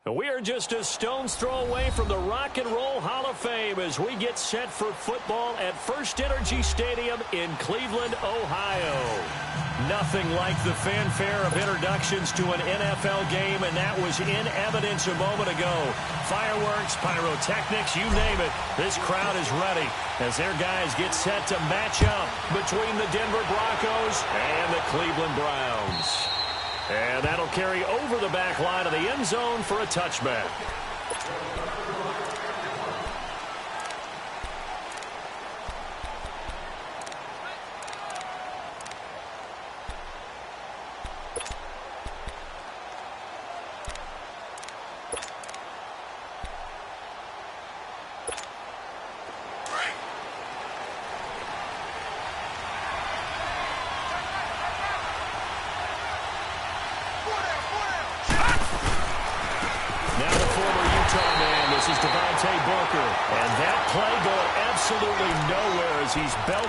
We are just a stone's throw away from the Rock and Roll Hall of Fame as we get set for football at First Energy Stadium in Cleveland, Ohio. Nothing like the fanfare of introductions to an NFL game, and that was in evidence a moment ago. Fireworks, pyrotechnics, you name it. This crowd is ready as their guys get set to match up between the Denver Broncos and the Cleveland Browns. And that'll carry over the back line of the end zone for a touchback.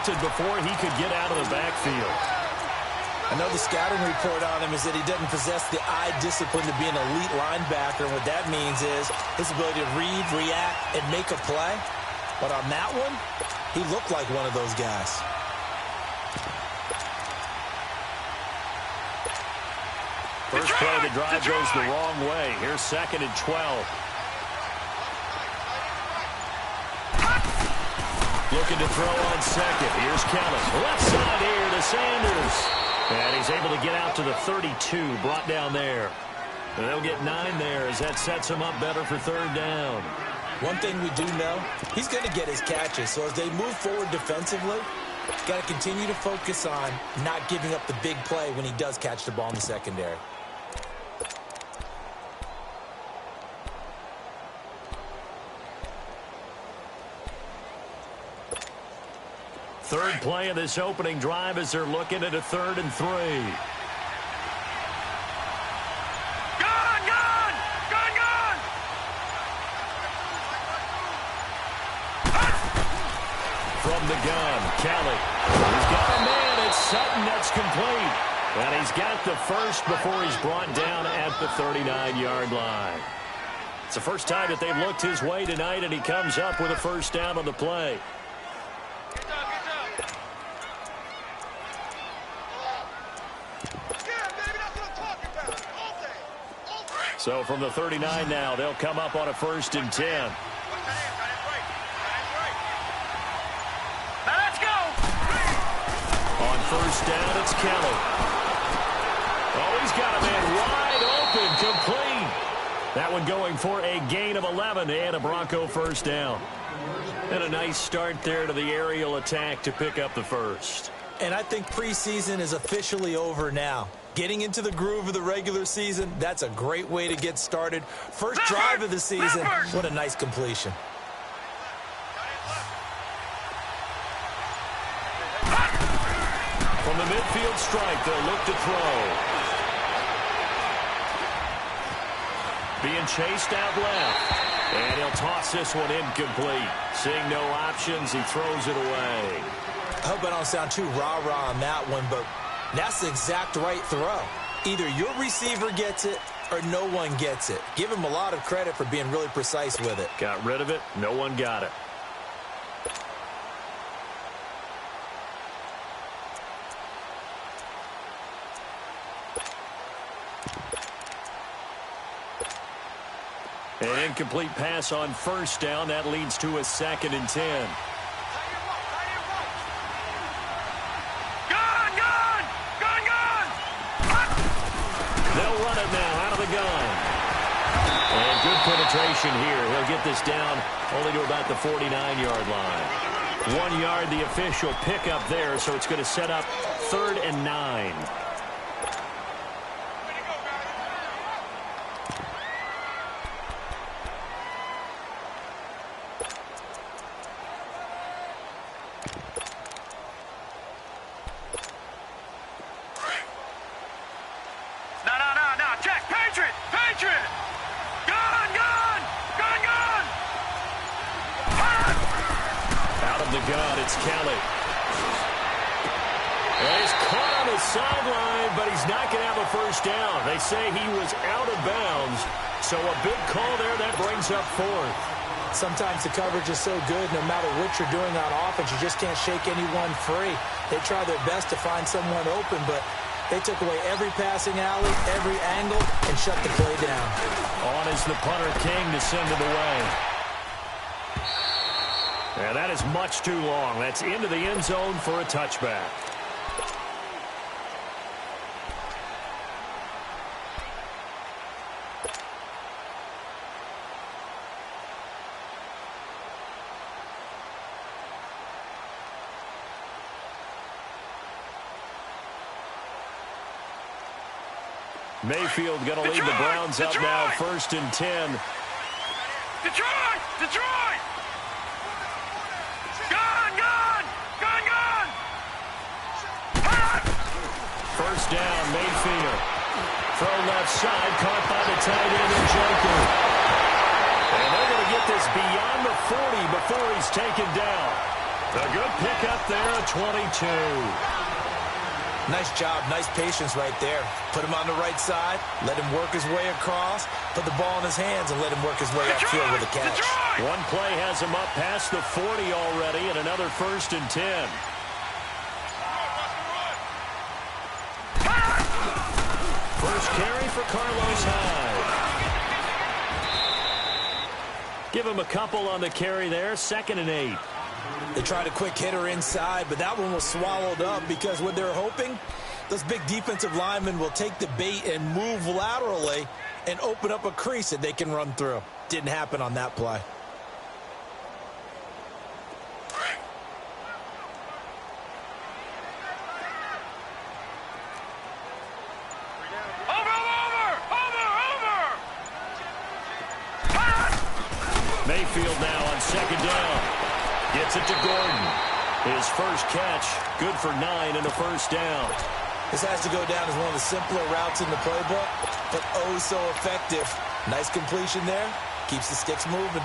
Before he could get out of the backfield. I know the scouting report on him is that he doesn't possess the eye discipline to be an elite linebacker. And what that means is his ability to read, react, and make a play. But on that one, he looked like one of those guys. First play of the drive goes the wrong way. Here's 2nd and 12. Looking to throw on second. Here's Kelly. Left side here to Sanders. And he's able to get out to the 32. Brought down there. And they'll get 9 there as that sets him up better for 3rd down. One thing we do know, he's going to get his catches. So as they move forward defensively, got to continue to focus on not giving up the big play when he does catch the ball in the secondary. Third play of this opening drive as they're looking at a 3rd and 3. From the gun, Kelly. He's got a man. It's Sutton that's complete. And he's got the first before he's brought down at the 39-yard line. It's the first time that they've looked his way tonight, and he comes up with a first down on the play. So from the 39 now, they'll come up on a 1st and 10. Let's go. On 1st down, it's Kelly. Oh, he's got a man wide open, complete. That one going for a gain of 11 and a Bronco first down. And a nice start there to the aerial attack to pick up the first. And I think preseason is officially over now. Getting into the groove of the regular season, that's a great way to get started. First drive of the season, what a nice completion. From the midfield strike, they'll look to throw. Being chased out left. And he'll toss this one incomplete. Seeing no options, he throws it away. I hope I don't sound too rah-rah on that one, but that's the exact right throw. Either your receiver gets it or no one gets it. Give him a lot of credit for being really precise with it. Got rid of it. No one got it. An incomplete pass on 1st down. That leads to a 2nd and 10. They'll run it now out of the gun. And good penetration here. He'll get this down only to about the 49-yard line. 1 yard, the official pickup there, so it's going to set up 3rd and 9. Sideline, but he's not going to have a first down. They say he was out of bounds, So a big call there that brings up fourth. Sometimes the coverage is so good, no matter what you're doing on offense, you just can't shake anyone free. They try their best to find someone open, but they took away every passing alley, every angle, and shut the play down. On is the punter, King, to send it away. Yeah, that is much too long. That's into the end zone for a touchback. Mayfield going to lead the Browns up now, 1st and 10. Detroit! Detroit! Gone! Gone! Gone! Gone! First down, Mayfield. Throw left side, caught by the tight end, Njoku. And they're going to get this beyond the 40 before he's taken down. A good pickup there, a 22. Nice job, nice patience right there. Put him on the right side, let him work his way across, put the ball in his hands, and let him work his way upfield with a catch. One play has him up past the 40 already, and another 1st and 10. First carry for Carlos Hyde. Give him a couple on the carry there, 2nd and 8. They tried a quick hitter inside, but that one was swallowed up because what they're hoping, those big defensive linemen will take the bait and move laterally and open up a crease that they can run through. Didn't happen on that play. Mayfield now on 2nd down. Gets it to Gordon. His first catch, good for 9 and a first down. This has to go down as one of the simpler routes in the playbook, but oh so effective. Nice completion there. Keeps the sticks moving.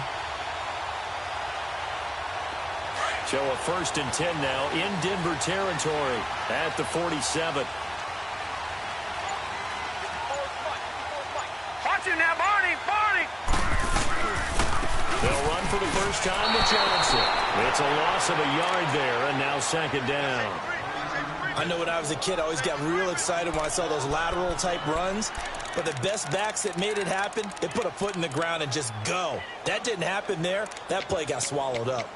So a 1st and 10 now in Denver territory at the 47. Watch him now, Barney! Barney! They'll run for the first time with Johnson. It's a loss of a yard there, and now 2nd down. I know when I was a kid, I always got real excited when I saw those lateral-type runs. But the best backs that made it happen, they put a foot in the ground and just go. That didn't happen there. That play got swallowed up.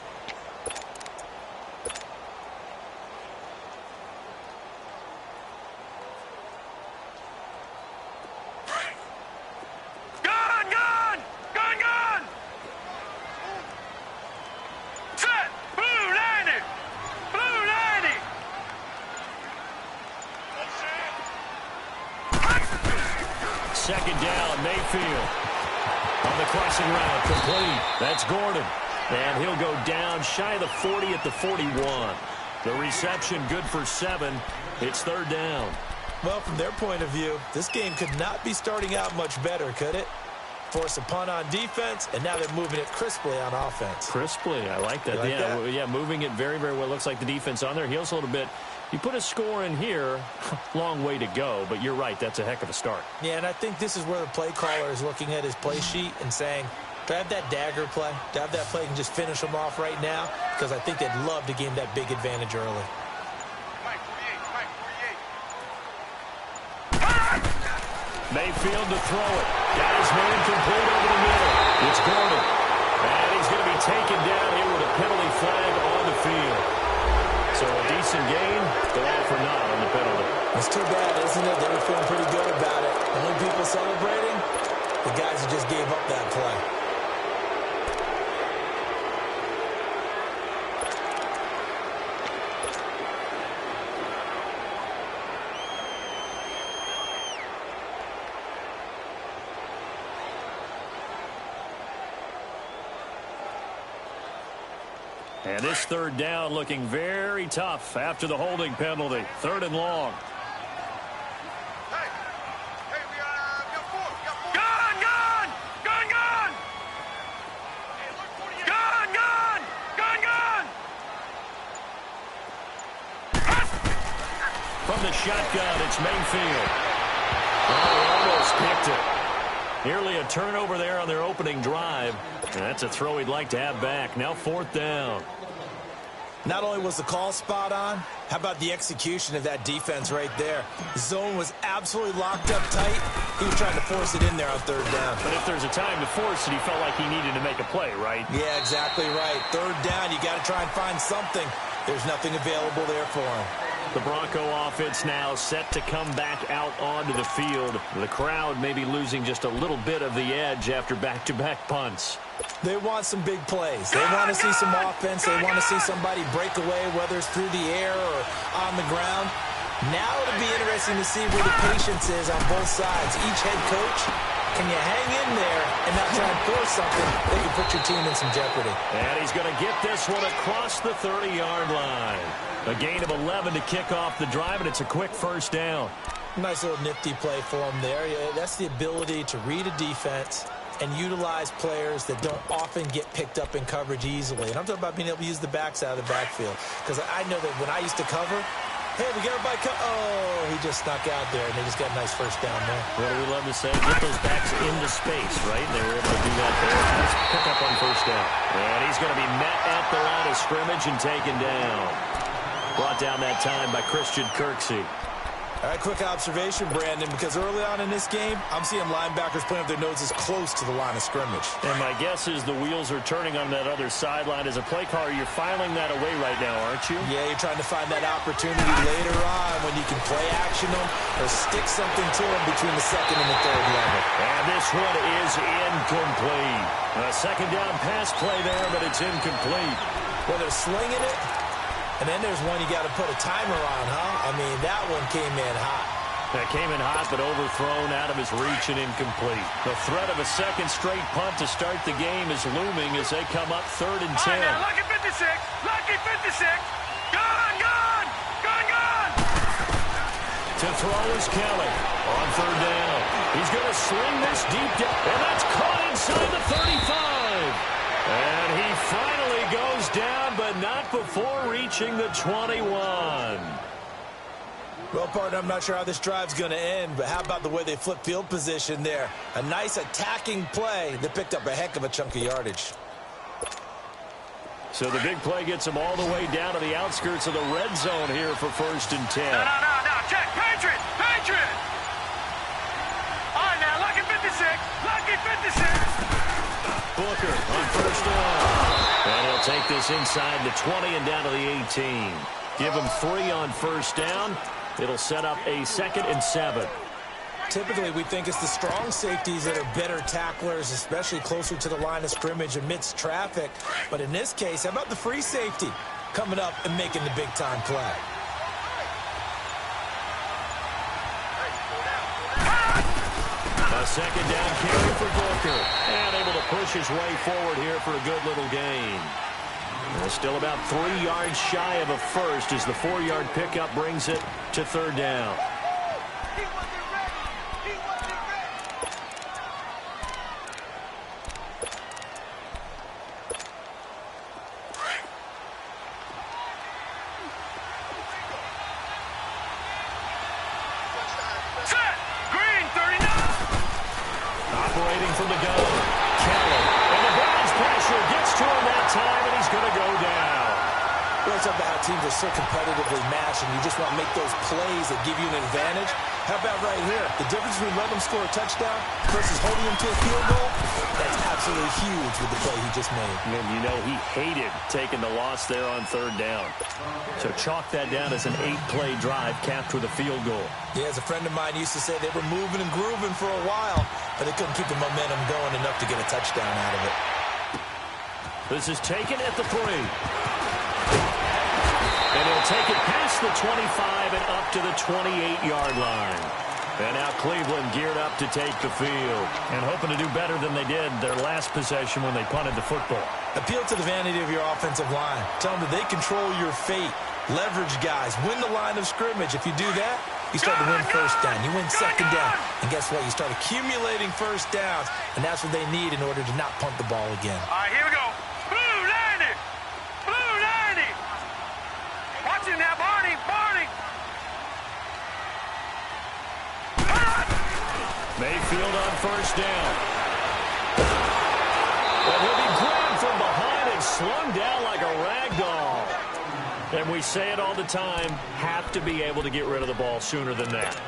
Second down, Mayfield. On the crossing route, complete. That's Gordon. And he'll go down shy of the 40 at the 41. The reception good for 7. It's 3rd down. Well, from their point of view, this game could not be starting out much better, could it? Force a punt on defense, and now they're moving it crisply on offense. Crisply, I like that. Yeah, moving it very, very well. Looks like the defense on their heels a little bit. You put a score in here, long way to go, but you're right, that's a heck of a start. Yeah, and I think this is where the play caller is looking at his play sheet and saying, do I have that dagger play? Do I have that play and just finish them off right now? Because I think they'd love to gain that big advantage early. Mayfield to throw it. Got his man complete over the middle. It's Gordon. And he's going to be taken down here with a penalty flag on the field. So a decent gain, but all for naught on the penalty. It's too bad, isn't it? They were feeling pretty good about it. Only people celebrating, the guys who just gave up that play. And this 3rd down looking very tough after the holding penalty. 3rd and long. From the shotgun, it's Mayfield. Oh, he almost picked it. Nearly a turnover there on their opening drive. And that's a throw he'd like to have back. Now 4th down. Not only was the call spot on, how about the execution of that defense right there? The zone was absolutely locked up tight. He was trying to force it in there on 3rd down. But if there's a time to force it, he felt like he needed to make a play, right? Yeah, exactly right. 3rd down, you got to try and find something. There's nothing available there for him. The Bronco offense now set to come back out onto the field. The crowd may be losing just a little bit of the edge after back-to-back punts. They want some big plays. They want to see some offense. They want to see somebody break away, whether it's through the air or on the ground. Now it'll be interesting to see where the patience is on both sides. Each head coach, can you hang in there and not try and force something that can put your team in some jeopardy? And he's going to get this one across the 30-yard line. A gain of 11 to kick off the drive, and it's a quick 1st down. Nice little nifty play for him there. Yeah, that's the ability to read a defense and utilize players that don't often get picked up in coverage easily. And I'm talking about being able to use the backs out of the backfield. Because I know that when I used to cover, hey, we got everybody oh, he just snuck out there, and they just got a nice 1st down there. What do we love to say? Get those backs into space, right? They were able to do that there. Nice pick up on 1st down. And he's going to be met at the line of scrimmage and taken down. Brought down that time by Christian Kirksey. All right, quick observation, Brandon, because early on in this game, I'm seeing linebackers putting up their noses close to the line of scrimmage. And my guess is the wheels are turning on that other sideline. As a play caller, you're filing that away right now, aren't you? Yeah, you're trying to find that opportunity later on when you can play action them or stick something to them between the 2nd and the 3rd level. And this one is incomplete. A 2nd down pass play there, but it's incomplete. Well, they're slinging it. And then there's one you got to put a timer on, huh? I mean, that one came in hot. That came in hot, but overthrown out of his reach and incomplete. The threat of a 2nd straight punt to start the game is looming as they come up 3rd and 10. All right, now, lucky 56. Lucky 56. Gone, gone. Gone, gone. To throw is Kelly on 3rd down. He's going to sling this deep down, and that's caught inside the 35. And he finally goes down, but not before reaching the 21. Well, partner, I'm not sure how this drive's going to end, but how about the way they flip field position there? A nice attacking play that picked up a heck of a chunk of yardage. So the big play gets him all the way down to the outskirts of the red zone here for 1st and 10. No. Check. Patriot. Patriot. All right, now, lucky 56. Lucky 56. Booker on 1st down. And he'll take this inside the 20 and down to the 18. Give him 3 on 1st down. It'll set up a 2nd and 7. Typically, we think it's the strong safeties that are better tacklers, especially closer to the line of scrimmage amidst traffic. But in this case, how about the free safety coming up and making the big-time play? A 2nd down carry for Booker. And able to push his way forward here for a good little gain. And still about 3 yards shy of a 1st as the 4-yard pickup brings it to 3rd down. Operating from the gun, Kelly. And the Browns pressure gets to him that time, and he's going to go down. Well, it's about how teams are so competitively matched, and you just want to make those plays that give you an advantage. How about right here? The difference between letting them score a touchdown versus holding them to a field goal, that's absolutely huge with the play he just made. And you know he hated taking the loss there on 3rd down. So chalk that down as an 8-play drive capped with a field goal. Yeah, as a friend of mine used to say, they were moving and grooving for a while, but they couldn't keep the momentum going enough to get a touchdown out of it. This is taken at the 3. And he'll take it past the 25 and up to the 28-yard line. And now Cleveland geared up to take the field and hoping to do better than they did their last possession when they punted the football. Appeal to the vanity of your offensive line. Tell them that they control your fate. Leverage guys. Win the line of scrimmage. If you do that, you start to win 1st down. You win 2nd down. And guess what? You start accumulating 1st downs. And that's what they need in order to not punt the ball again. All right, here we go. Blue 90. Blue 90. Watch it now, Barney. Mayfield on first down. And he'll be grabbed from behind and slung down like a rag doll. And we say it all the time, have to be able to get rid of the ball sooner than that.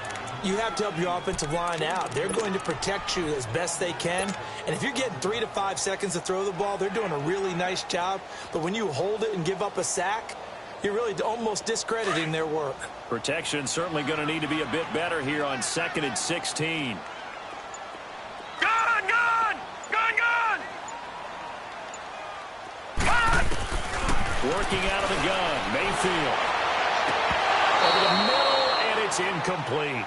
You have to help your offensive line out. They're going to protect you as best they can. And if you're getting 3 to 5 seconds to throw the ball, they're doing a really nice job. But when you hold it and give up a sack, you're really almost discrediting their work. Protection certainly going to need to be a bit better here on 2nd and 16. Gun! Gun! Gun! Gun! Working out of the gun, Mayfield. Over the middle, and it's incomplete.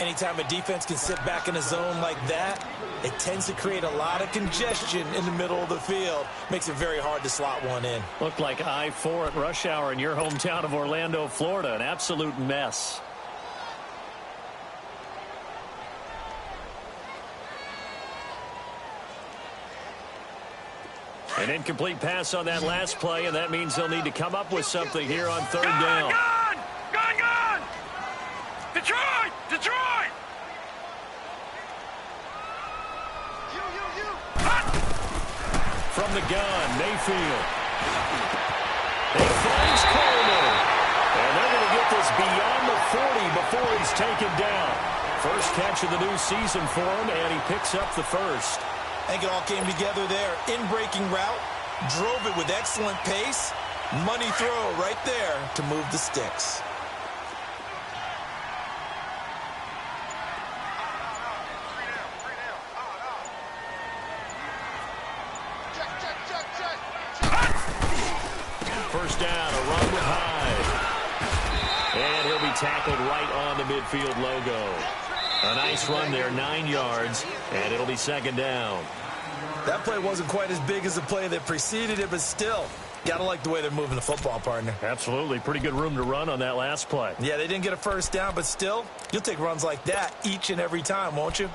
Anytime a defense can sit back in a zone like that, it tends to create a lot of congestion in the middle of the field. Makes it very hard to slot one in. Looked like I-4 at rush hour in your hometown of Orlando, Florida. An absolute mess. An incomplete pass on that last play, and that means they'll need to come up with something here on 3rd down. Gun! Gun! Gun! Detroit! Detroit! From the gun, Mayfield. He finds Coleman. And they're going to get this beyond the 40 before he's taken down. First catch of the new season for him, and he picks up the first. I think it all came together there. In-breaking route, drove it with excellent pace. Money throw right there to move the sticks. First down, a run with Hyde. And he'll be tackled right on the midfield logo. A nice run there, 9 yards, and it'll be 2nd down. That play wasn't quite as big as the play that preceded it, but still, gotta like the way they're moving the football, partner. Absolutely. Pretty good room to run on that last play. Yeah, they didn't get a first down, but still, you'll take runs like that each and every time, won't you?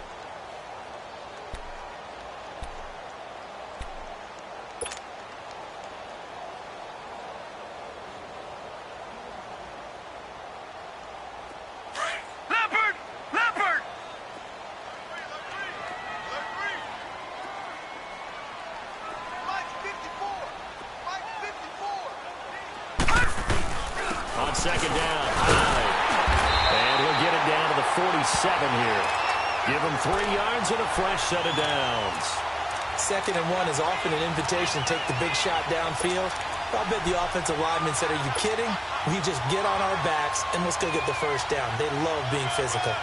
Second down, Hyde. And he'll get it down to the 47 here. Give him 3 yards and a fresh set of downs. 2nd and 1 is often an invitation to take the big shot downfield. I bet the offensive lineman said, are you kidding? We just get on our backs and let's go get the first down. They love being physical.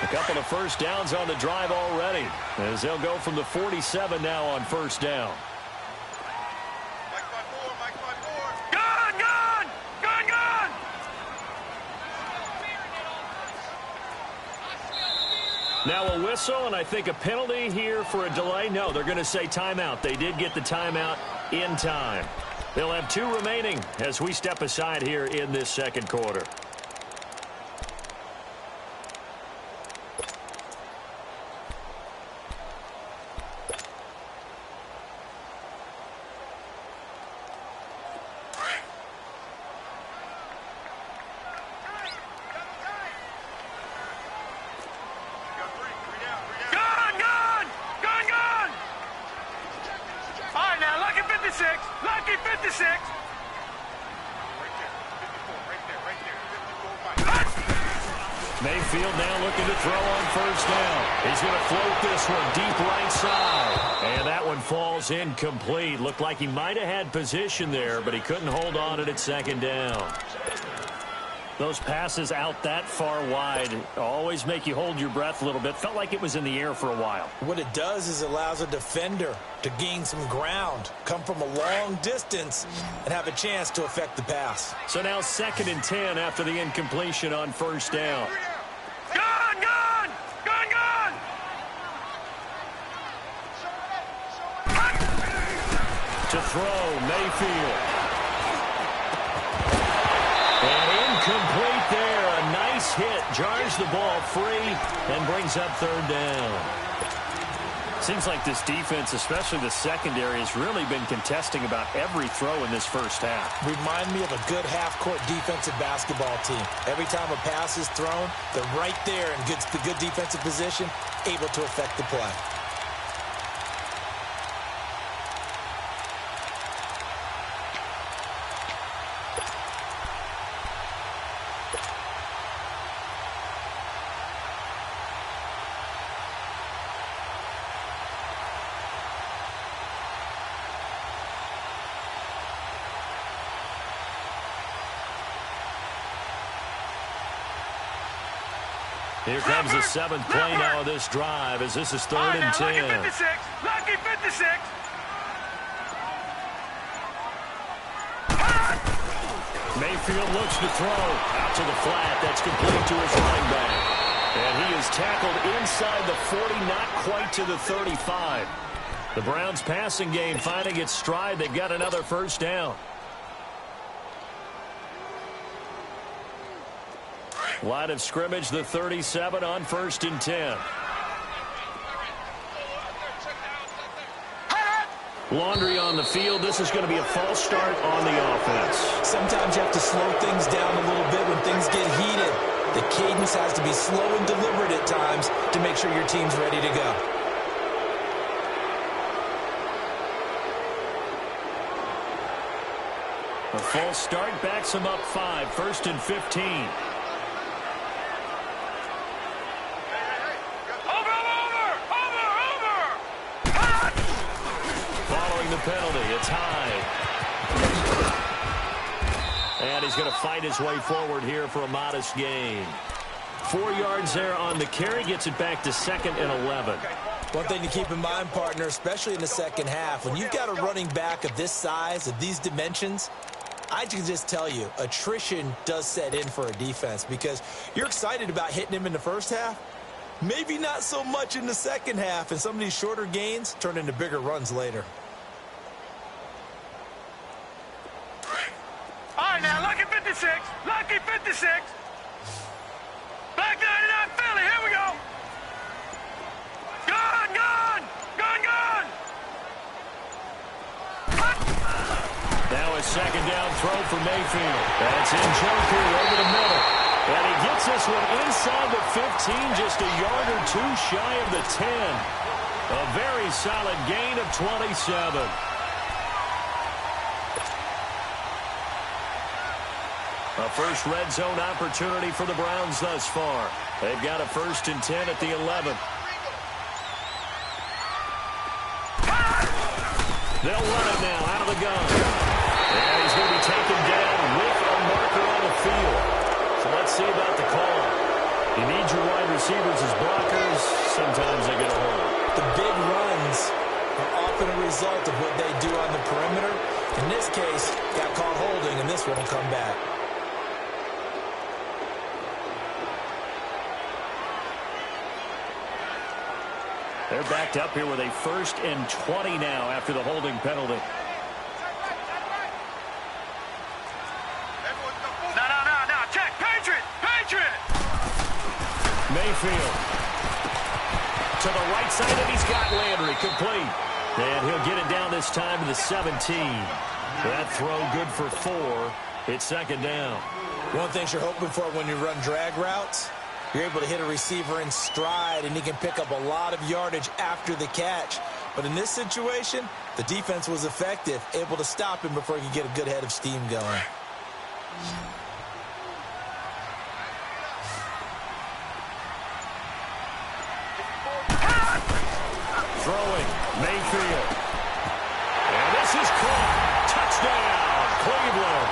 A couple of first downs on the drive already, as they'll go from the 47 now on first down. Now a whistle, and I think a penalty here for a delay. No, they're going to say timeout. They did get the timeout in time. They'll have 2 remaining as we step aside here in this 2nd quarter. Lucky 56. Mayfield now looking to throw on first down. He's going to float this one deep right side. And that one falls incomplete. Looked like he might have had position there, but he couldn't hold on it at 2nd down. Those passes out that far wide always make you hold your breath a little bit. Felt like it was in the air for a while. What it does is allows a defender to gain some ground, come from a long distance, and have a chance to affect the pass. So now 2nd and 10 after the incompletion on first down. Gun! Gun! Gun! Gun! To throw, Mayfield. And incomplete there. A nice hit. Jars the ball free and brings up 3rd down. Seems like this defense, especially the secondary, has really been contesting about every throw in this first half. Remind me of a good half-court defensive basketball team. Every time a pass is thrown, they're right there and gets the good defensive position, able to affect the play. Here comes the 7th play now of this drive as this is 3rd and 10. Lucky 56. Lucky 56. Mayfield looks to throw. Out to the flat. That's complete to his running back. And he is tackled inside the 40, not quite to the 35. The Browns passing game finding its stride. They've got another first down. Line of scrimmage, the 37 on 1st and 10. Laundry on the field. This is going to be a false start on the offense. Sometimes you have to slow things down a little bit when things get heated. The cadence has to be slow and deliberate at times to make sure your team's ready to go. A false start backs him up 5, 1st and 15. Penalty. It's high. And he's going to fight his way forward here for a modest gain. 4 yards there on the carry. Gets it back to 2nd and 11. One thing to keep in mind, partner, especially in the second half, when you've got a running back of this size, of these dimensions, I can just tell you, attrition does set in for a defense because you're excited about hitting him in the first half. Maybe not so much in the second half, and some of these shorter gains turn into bigger runs later. All right, now, lucky 56. Lucky 56. Black 99 Philly. Here we go. Gone, gone. Gone, gone. Now a 2nd down throw for Mayfield. That's in Joku over the middle. And he gets this one inside the 15, just a yard or 2 shy of the 10. A very solid gain of 27. A first red zone opportunity for the Browns thus far. They've got a 1st and 10 at the 11. They'll run it now out of the gun. And he's going to be taken down with a marker on the field. So let's see about the call. You need your wide receivers as blockers. Sometimes they get a hold. The big runs are often a result of what they do on the perimeter. In this case, got caught holding, and this one will come back. They're backed up here with a 1st and 20 now after the holding penalty. No. Check. Patriot. Patriot. Mayfield to the right side, and he's got Landry complete. And he'll get it down this time to the 17. That throw good for 4. It's 2nd down. One thing you're hoping for when you run drag routes, you're able to hit a receiver in stride, and he can pick up a lot of yardage after the catch. But in this situation, the defense was effective, able to stop him before he could get a good head of steam going. Throwing, Mayfield. And this is caught. Touchdown, Cleveland.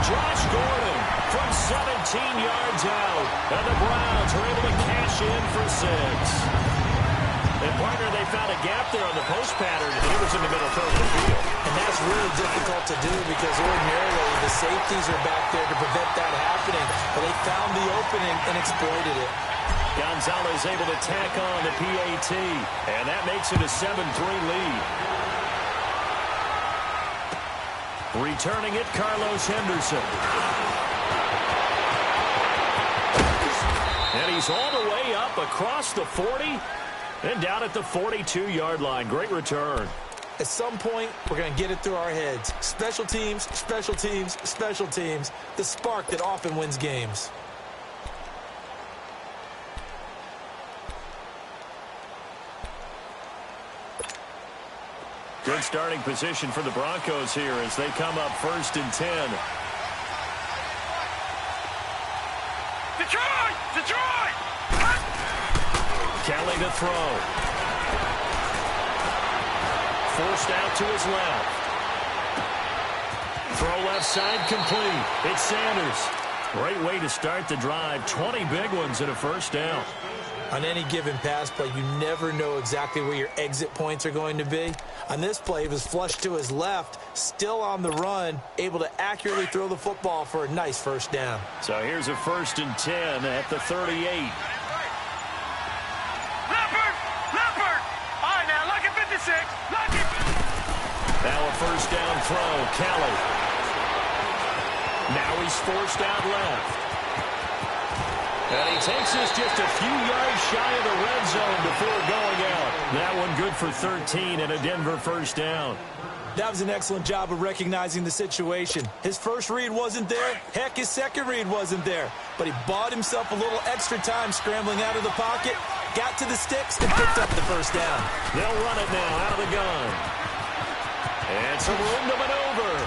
Josh Gordon from 17 yards out. And the Browns are able to cash in for 6. And, partner, they found a gap there on the post pattern, and he was in the middle third of the field. And that's really difficult to do because ordinarily the safeties are back there to prevent that happening. But they found the opening and exploited it. Gonzalez able to tack on the PAT, and that makes it a 7-3 lead. Returning it, Carlos Henderson. And he's all the way up across the 40. And down at the 42-yard line. Great return. At some point, we're going to get it through our heads. Special teams, special teams, special teams. The spark that often wins games. Good starting position for the Broncos here as they come up 1st and 10. Detroit! Detroit! Kelly to throw. Forced out to his left. Throw left side complete. It's Sanders. Great way to start the drive. 20 big ones and a first down. On any given pass play, you never know exactly where your exit points are going to be. On this play, he was flushed to his left, still on the run, able to accurately throw the football for a nice first down. So here's a 1st and 10 at the 38. Leopard! Leopard! All right, now, lucky 56. Lucky. Now a first down throw. Kelly. Now he's forced out left. And he takes this just a few yards shy of the red zone before going out. That one good for 13 and a Denver first down. That was an excellent job of recognizing the situation. His first read wasn't there. Heck, his second read wasn't there. But he bought himself a little extra time scrambling out of the pocket, got to the sticks, and picked up the first down. They'll run it now out of the gun. And some room to maneuver.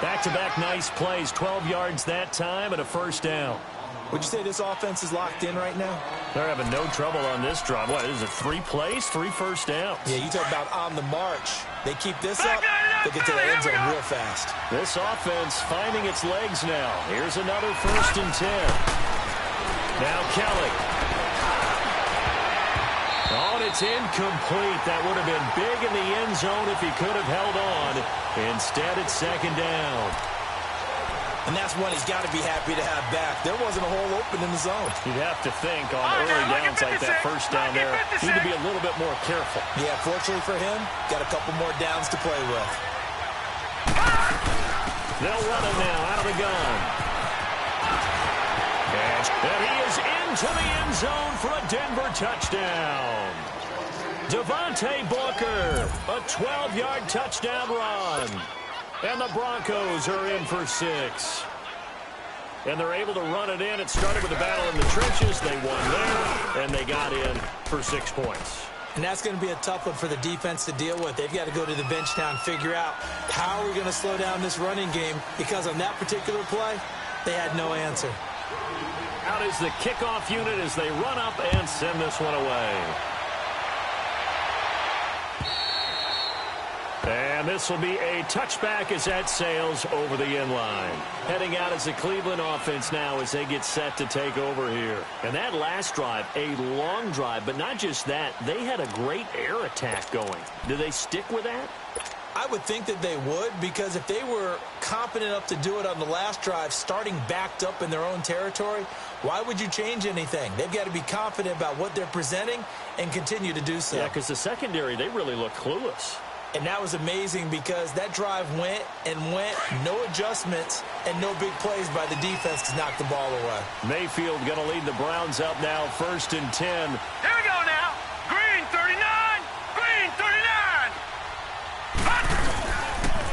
Back-to-back nice plays. 12 yards that time and a first down. Would you say this offense is locked in right now? They're having no trouble on this drive. What, is it 3 plays, 3 first downs? Yeah, you talk about on the march. They keep this up, they'll get to the end zone real fast. This offense finding its legs now. Here's another 1st and 10. Now Kelly. Oh, and it's incomplete. That would have been big in the end zone if he could have held on. Instead, it's 2nd down. And that's one he's got to be happy to have back. There wasn't a hole open in the zone. You'd have to think on early downs like that first down there, need to be a little bit more careful. Yeah, fortunately for him, got a couple more downs to play with. They'll run it now out of the gun. And he is into the end zone for a Denver touchdown. Devontae Booker, a 12-yard touchdown run. And the Broncos are in for 6. And they're able to run it in. It started with a battle in the trenches. They won there, and they got in for 6 points. And that's going to be a tough one for the defense to deal with. They've got to go to the bench now and figure out how are we going to slow down this running game, because on that particular play, they had no answer. Out is the kickoff unit as they run up and send this one away. And this will be a touchback as that sails over the end line. Heading out as the Cleveland offense now as they get set to take over here. And that last drive, a long drive, but not just that. They had a great air attack going. Do they stick with that? I would think that they would, because if they were confident enough to do it on the last drive, starting backed up in their own territory, why would you change anything? They've got to be confident about what they're presenting and continue to do so. Yeah, because the secondary, they really look clueless. And that was amazing because that drive went and went, no adjustments, and no big plays by the defense to knock the ball away. Mayfield going to lead the Browns up now, 1st and 10. Here we go now. Green 39. Green 39.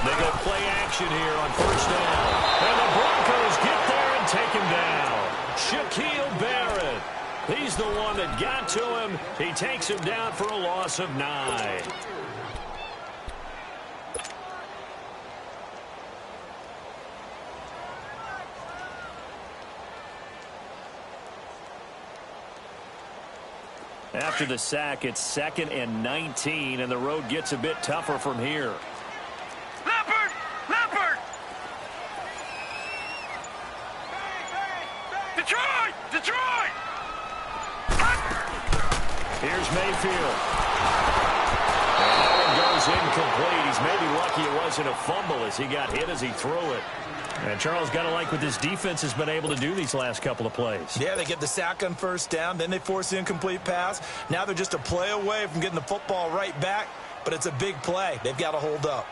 They go play action here on 1st down. And the Broncos get there and take him down. Shaquille Barrett. He's the one that got to him. He takes him down for a loss of 9. After the sack, it's 2nd and 19, and the road gets a bit tougher from here. Leopard! Leopard! Detroit! Detroit! Here's Mayfield. And that one goes incomplete. He's maybe lucky it wasn't a fumble as he got hit as he threw it. And Charles, got to like what this defense has been able to do these last couple of plays. Yeah, they get the sack on 1st down, then they force the incomplete pass. Now they're just a play away from getting the football right back, but it's a big play. They've got to hold up.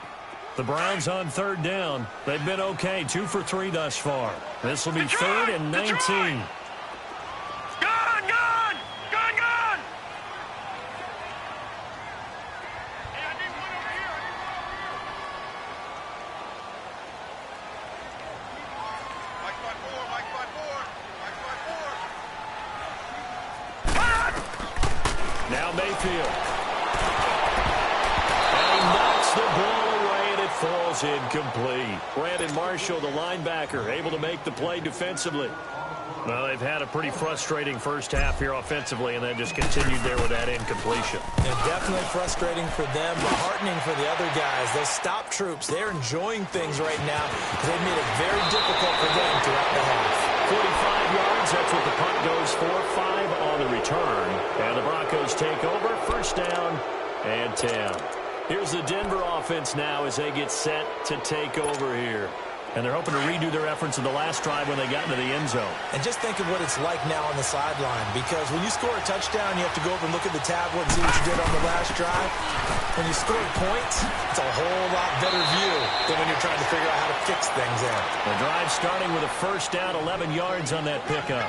The Browns on 3rd down. They've been okay, 2 for 3 thus far. This will be Detroit! 3rd and 19. Detroit! Gun! Gun! Gun! Gun! Now Mayfield. And he knocks the ball away, and it falls incomplete. Brandon Marshall, the linebacker, able to make the play defensively. Well, they've had a pretty frustrating first half here offensively, and then just continued there with that incompletion. Yeah, definitely frustrating for them, but heartening for the other guys. Those stop troops, they're enjoying things right now. They've made it very difficult for them throughout the half. 45 yards, that's what the punt goes for. 5 on the return. And the Broncos take over. First down and 10. Here's the Denver offense now as they get set to take over here. And they're hoping to redo their efforts in the last drive when they got into the end zone. And just think of what it's like now on the sideline, because when you score a touchdown, you have to go over and look at the tablet and see what you did on the last drive. When you score points, it's a whole lot better view than when you're trying to figure out how to fix things there. The drive starting with a first down, 11 yards on that pickup.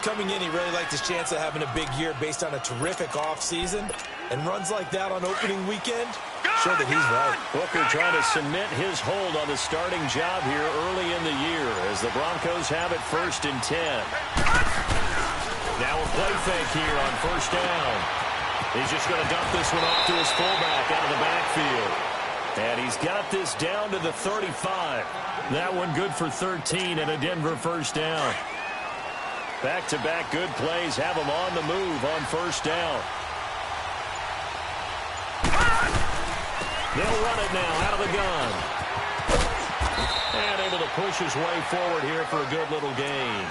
Coming in, he really liked his chance of having a big year based on a terrific offseason. And runs like that on opening weekend show that he's right. Booker trying to cement his hold on the starting job here early in the year as the Broncos have it first and 10. Now a play fake here on first down. He's just going to dump this one off to his fullback out of the backfield. And he's got this down to the 35. That one good for 13 and a Denver first down. Back-to-back good plays have him on the move on first down. They'll run it now out of the gun. And able to push his way forward here for a good little gain.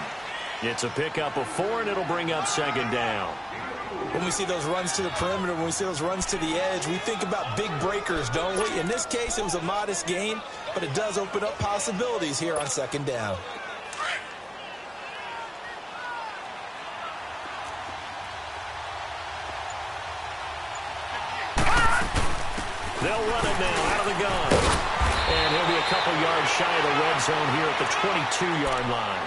It's a pickup of 4, and it'll bring up second down. When we see those runs to the perimeter, when we see those runs to the edge, we think about big breakers, don't we? In this case, it was a modest gain, but it does open up possibilities here on second down. They'll run it now out of the gun. And he'll be a couple yards shy of the red zone here at the 22-yard line.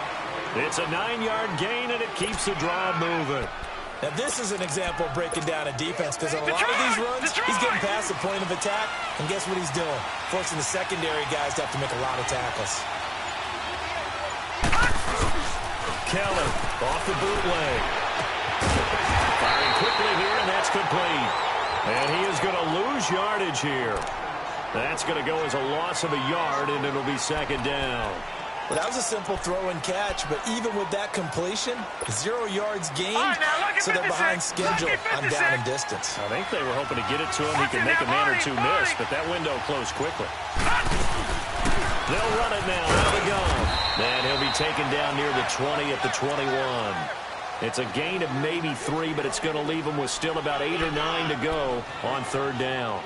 It's a 9-yard gain, and it keeps the drive moving. Now, this is an example of breaking down a defense, because on a lot of these runs, he's getting past the point of attack, and guess what he's doing? Forcing the secondary guys to have to make a lot of tackles. Kelly off the bootleg. Firing quickly here, and that's complete. And he is going to lose yardage here. That's going to go as a loss of a yard, and it'll be second down. Well, that was a simple throw and catch, but even with that completion, 0 yards gained, so they're behind schedule on down and distance. I think they were hoping to get it to him. He can make a man or two miss, but that window closed quickly. They'll run it now out of the gun. And he'll be taken down near the 20 at the 21. It's a gain of maybe 3, but it's going to leave him with still about 8 or 9 to go on third down.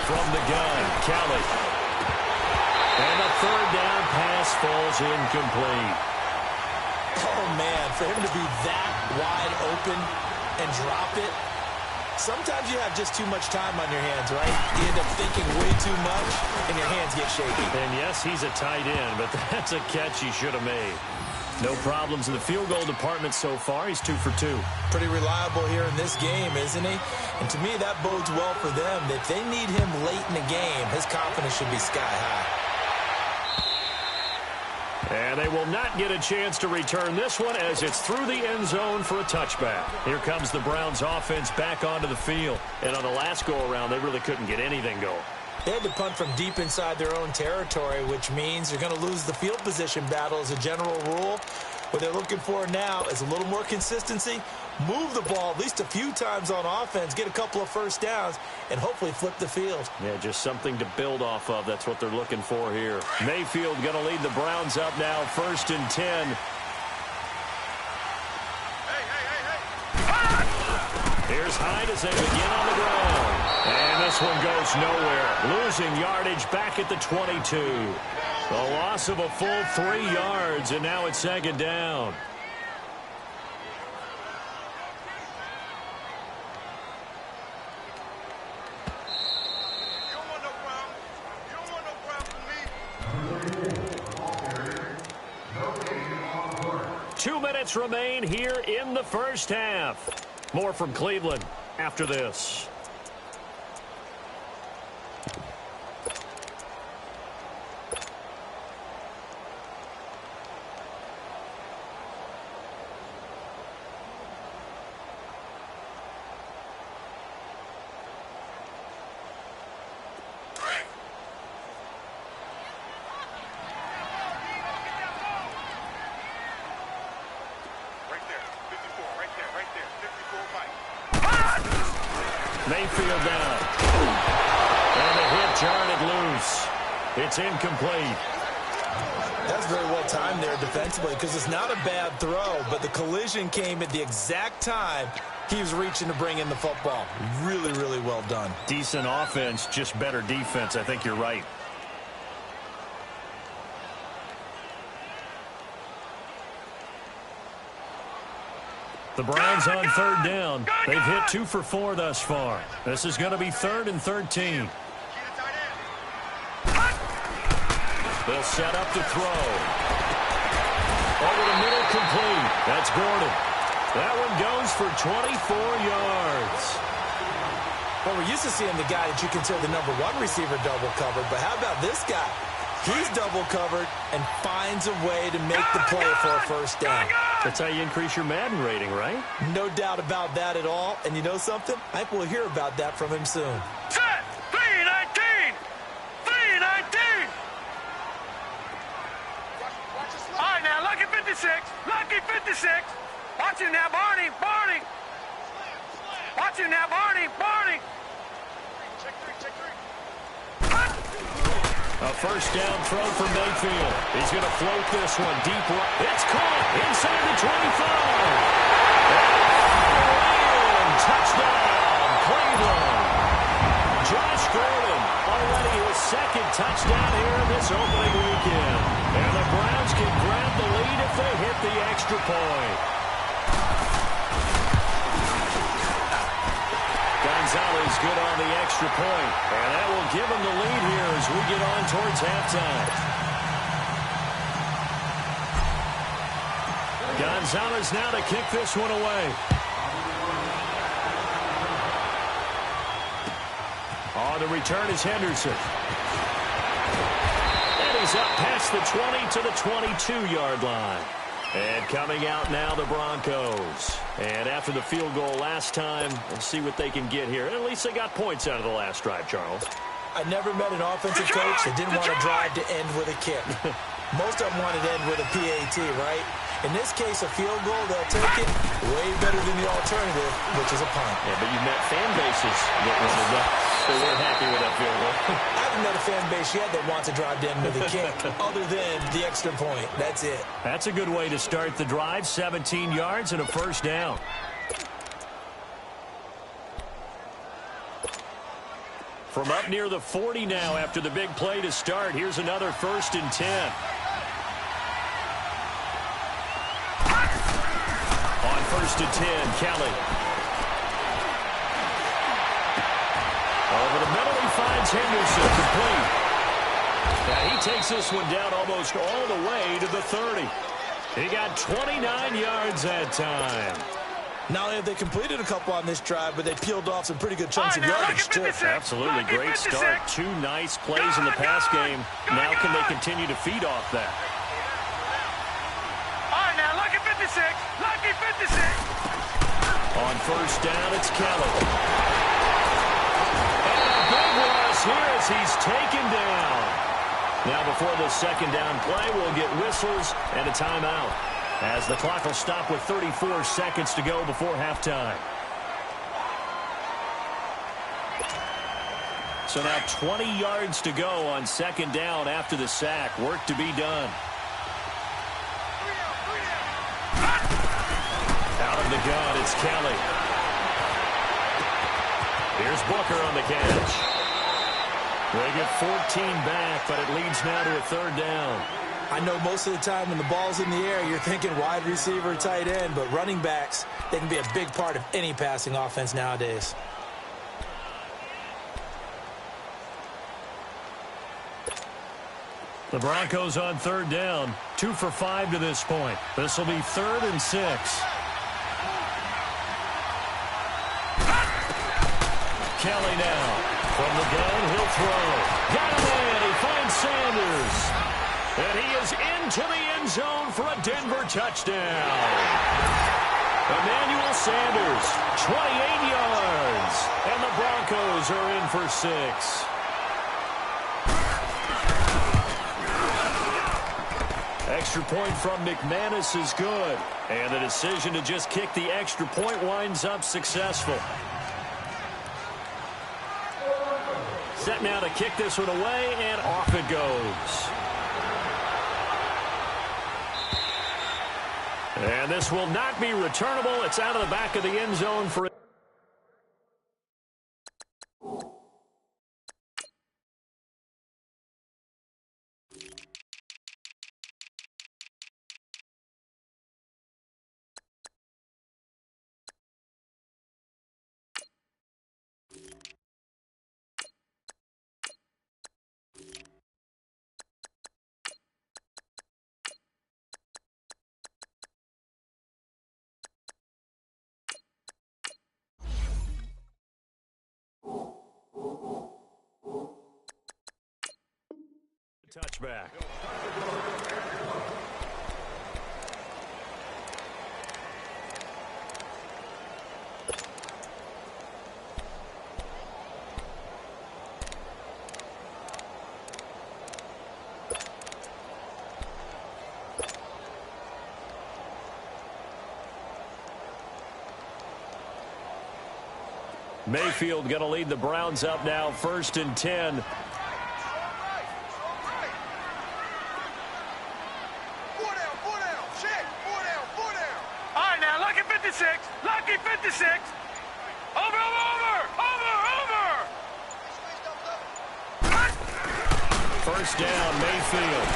From the gun, Kelly. And the third down pass falls incomplete. Oh, man, for him to be that wide open and drop it, sometimes you have just too much time on your hands, right? You end up thinking way too much, and your hands get shaky. And yes, he's a tight end, but that's a catch he should have made. No problems in the field goal department so far. He's 2 for 2. Pretty reliable here in this game, isn't he? And to me, that bodes well for them. If they need him late in the game, his confidence should be sky high. And they will not get a chance to return this one as it's through the end zone for a touchback. Here comes the Browns offense back onto the field. And on the last go-around, they really couldn't get anything going. They had to punt from deep inside their own territory, which means they're going to lose the field position battle as a general rule. What they're looking for now is a little more consistency, move the ball at least a few times on offense, get a couple of first downs, and hopefully flip the field. Yeah, just something to build off of. That's what they're looking for here. Mayfield going to lead the Browns up now, 1st and 10. Here's Hyde as they begin on the ground. And this one goes nowhere. Losing yardage back at the 22. A loss of a full 3 yards, and now it's second down. You don't want no problem. You don't want no problem from me. 2 minutes remain here in the first half. More from Cleveland after this. Mayfield down. And the hit jarred loose. It's incomplete. That's very well timed there defensively because it's not a bad throw, but the collision came at the exact time he was reaching to bring in the football. Really, really well done. Decent offense, just better defense. I think you're right. The Browns on third down. They've hit 2 for 4 thus far. This is going to be 3rd and 13. They'll set up to throw. Over the middle, complete. That's Gordon. That one goes for 24 yards. Well, we're used to seeing the guy that you consider the number 1 receiver double covered, but how about this guy? He's double covered and finds a way to make the play for a first down. That's how you increase your Madden rating, right? No doubt about that at all. And you know something? I think we'll hear about that from him soon. Set! 3-19! 3-19! All right, now, lucky 56. Lucky 56. Watch him now, Barney. Barney. Watch him now, Barney. Barney. Check three. A first down throw for Mayfield. He's going to float this one deep right. It's caught inside the 25. And touchdown, Cleveland. Josh Gordon, already his 2nd touchdown here this opening weekend. And the Browns can grab the lead if they hit the extra point. Gonzalez good on the extra point, and that will give him the lead here as we get on towards halftime. Gonzalez now to kick this one away. On the return is Henderson. And he's up past the 20 to the 22-yard line. And coming out now, the Broncos. And after the field goal last time, let's see what they can get here. At least they got points out of the last drive, Charles. I never met an offensive coach that didn't want to drive to end with a kick. Most of them wanted to end with a PAT, right? In this case, a field goal, they'll take it way better than the alternative, which is a punt. Yeah, but you met fan bases that they weren't happy with that field goal. I haven't met a fan base yet that wants to drive to end with a kick, other than the extra point. That's it. That's a good way to start the drive. 17 yards and a first down. From up near the 40 now after the big play to start. Here's another 1st and 10. On 1st and 10, Kelly. Over the middle, he finds Henderson, complete. Now he takes this one down almost all the way to the 30. He got 29 yards that time. Not only have they completed a couple on this drive, but they peeled off some pretty good chunks of yardage, too. Absolutely. Great start. 2 nice plays in the pass game. Now can they continue to feed off that? All right, now, lucky 56. Lucky 56. On first down, it's Kelly. And a big loss here as he's taken down. Now before the 2nd down play, we'll get whistles and a timeout, as the clock will stop with 34 seconds to go before halftime. So now 20 yards to go on 2nd down after the sack. Work to be done. Out of the gun, it's Kelly. Here's Booker on the catch. They get 14 back, but it leads now to a 3rd down. I know most of the time when the ball's in the air, you're thinking wide receiver, tight end, but running backs, they can be a big part of any passing offense nowadays. The Broncos on 3rd down, 2 for 5 to this point. This will be 3rd and 6. Kelly now. From the gun, he'll throw. Got him in. He finds Sanders. And he is into the end zone for a Denver touchdown. Emmanuel Sanders, 28 yards. And the Broncos are in for 6. Extra point from McManus is good. And the decision to just kick the extra point winds up successful. Set now to kick this one away, and off it goes. And this will not be returnable. It's out of the back of the end zone for it. Touchback. Mayfield going to lead the Browns up now, 1st and 10. Lucky 56. Over. First down, Mayfield.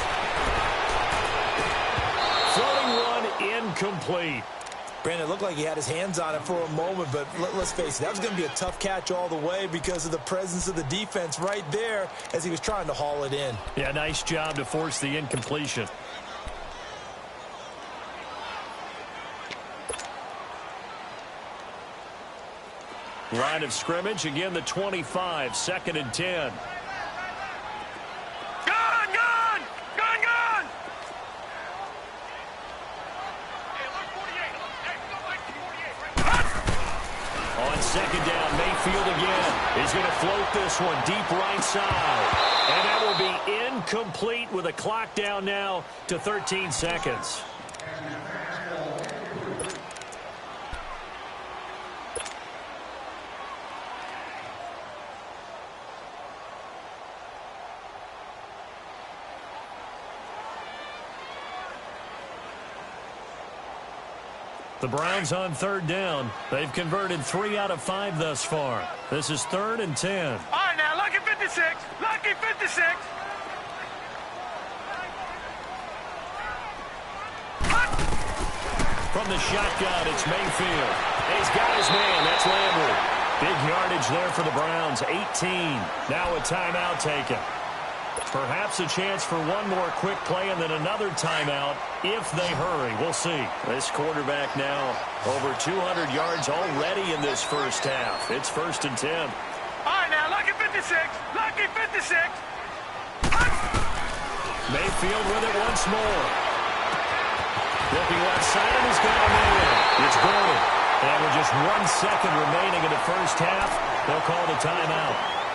Floating one, incomplete. Brandon, it looked like he had his hands on it for a moment, but let's face it, that was going to be a tough catch all the way because of the presence of the defense right there as he was trying to haul it in. Yeah, nice job to force the incompletion. Line of scrimmage, again the 25, 2nd and 10. Gun! On 2nd down, Mayfield again. He's going to float this one deep right side. And that will be incomplete with a clock down now to 13 seconds. The Browns on 3rd down. They've converted 3 out of 5 thus far. This is 3rd and 10. All right, now, lucky 56. Lucky 56. From the shotgun, it's Mayfield. He's got his man. That's Landry. Big yardage there for the Browns. 18. Now a timeout taken. Perhaps a chance for one more quick play and then another timeout if they hurry. We'll see. This quarterback now over 200 yards already in this first half. It's 1st and 10. All right, now, lucky 56. Lucky 56. Mayfield with it once more. Looking left side, and he's got him in. It's Gordon. And with just 1 second remaining in the first half, they'll call the timeout.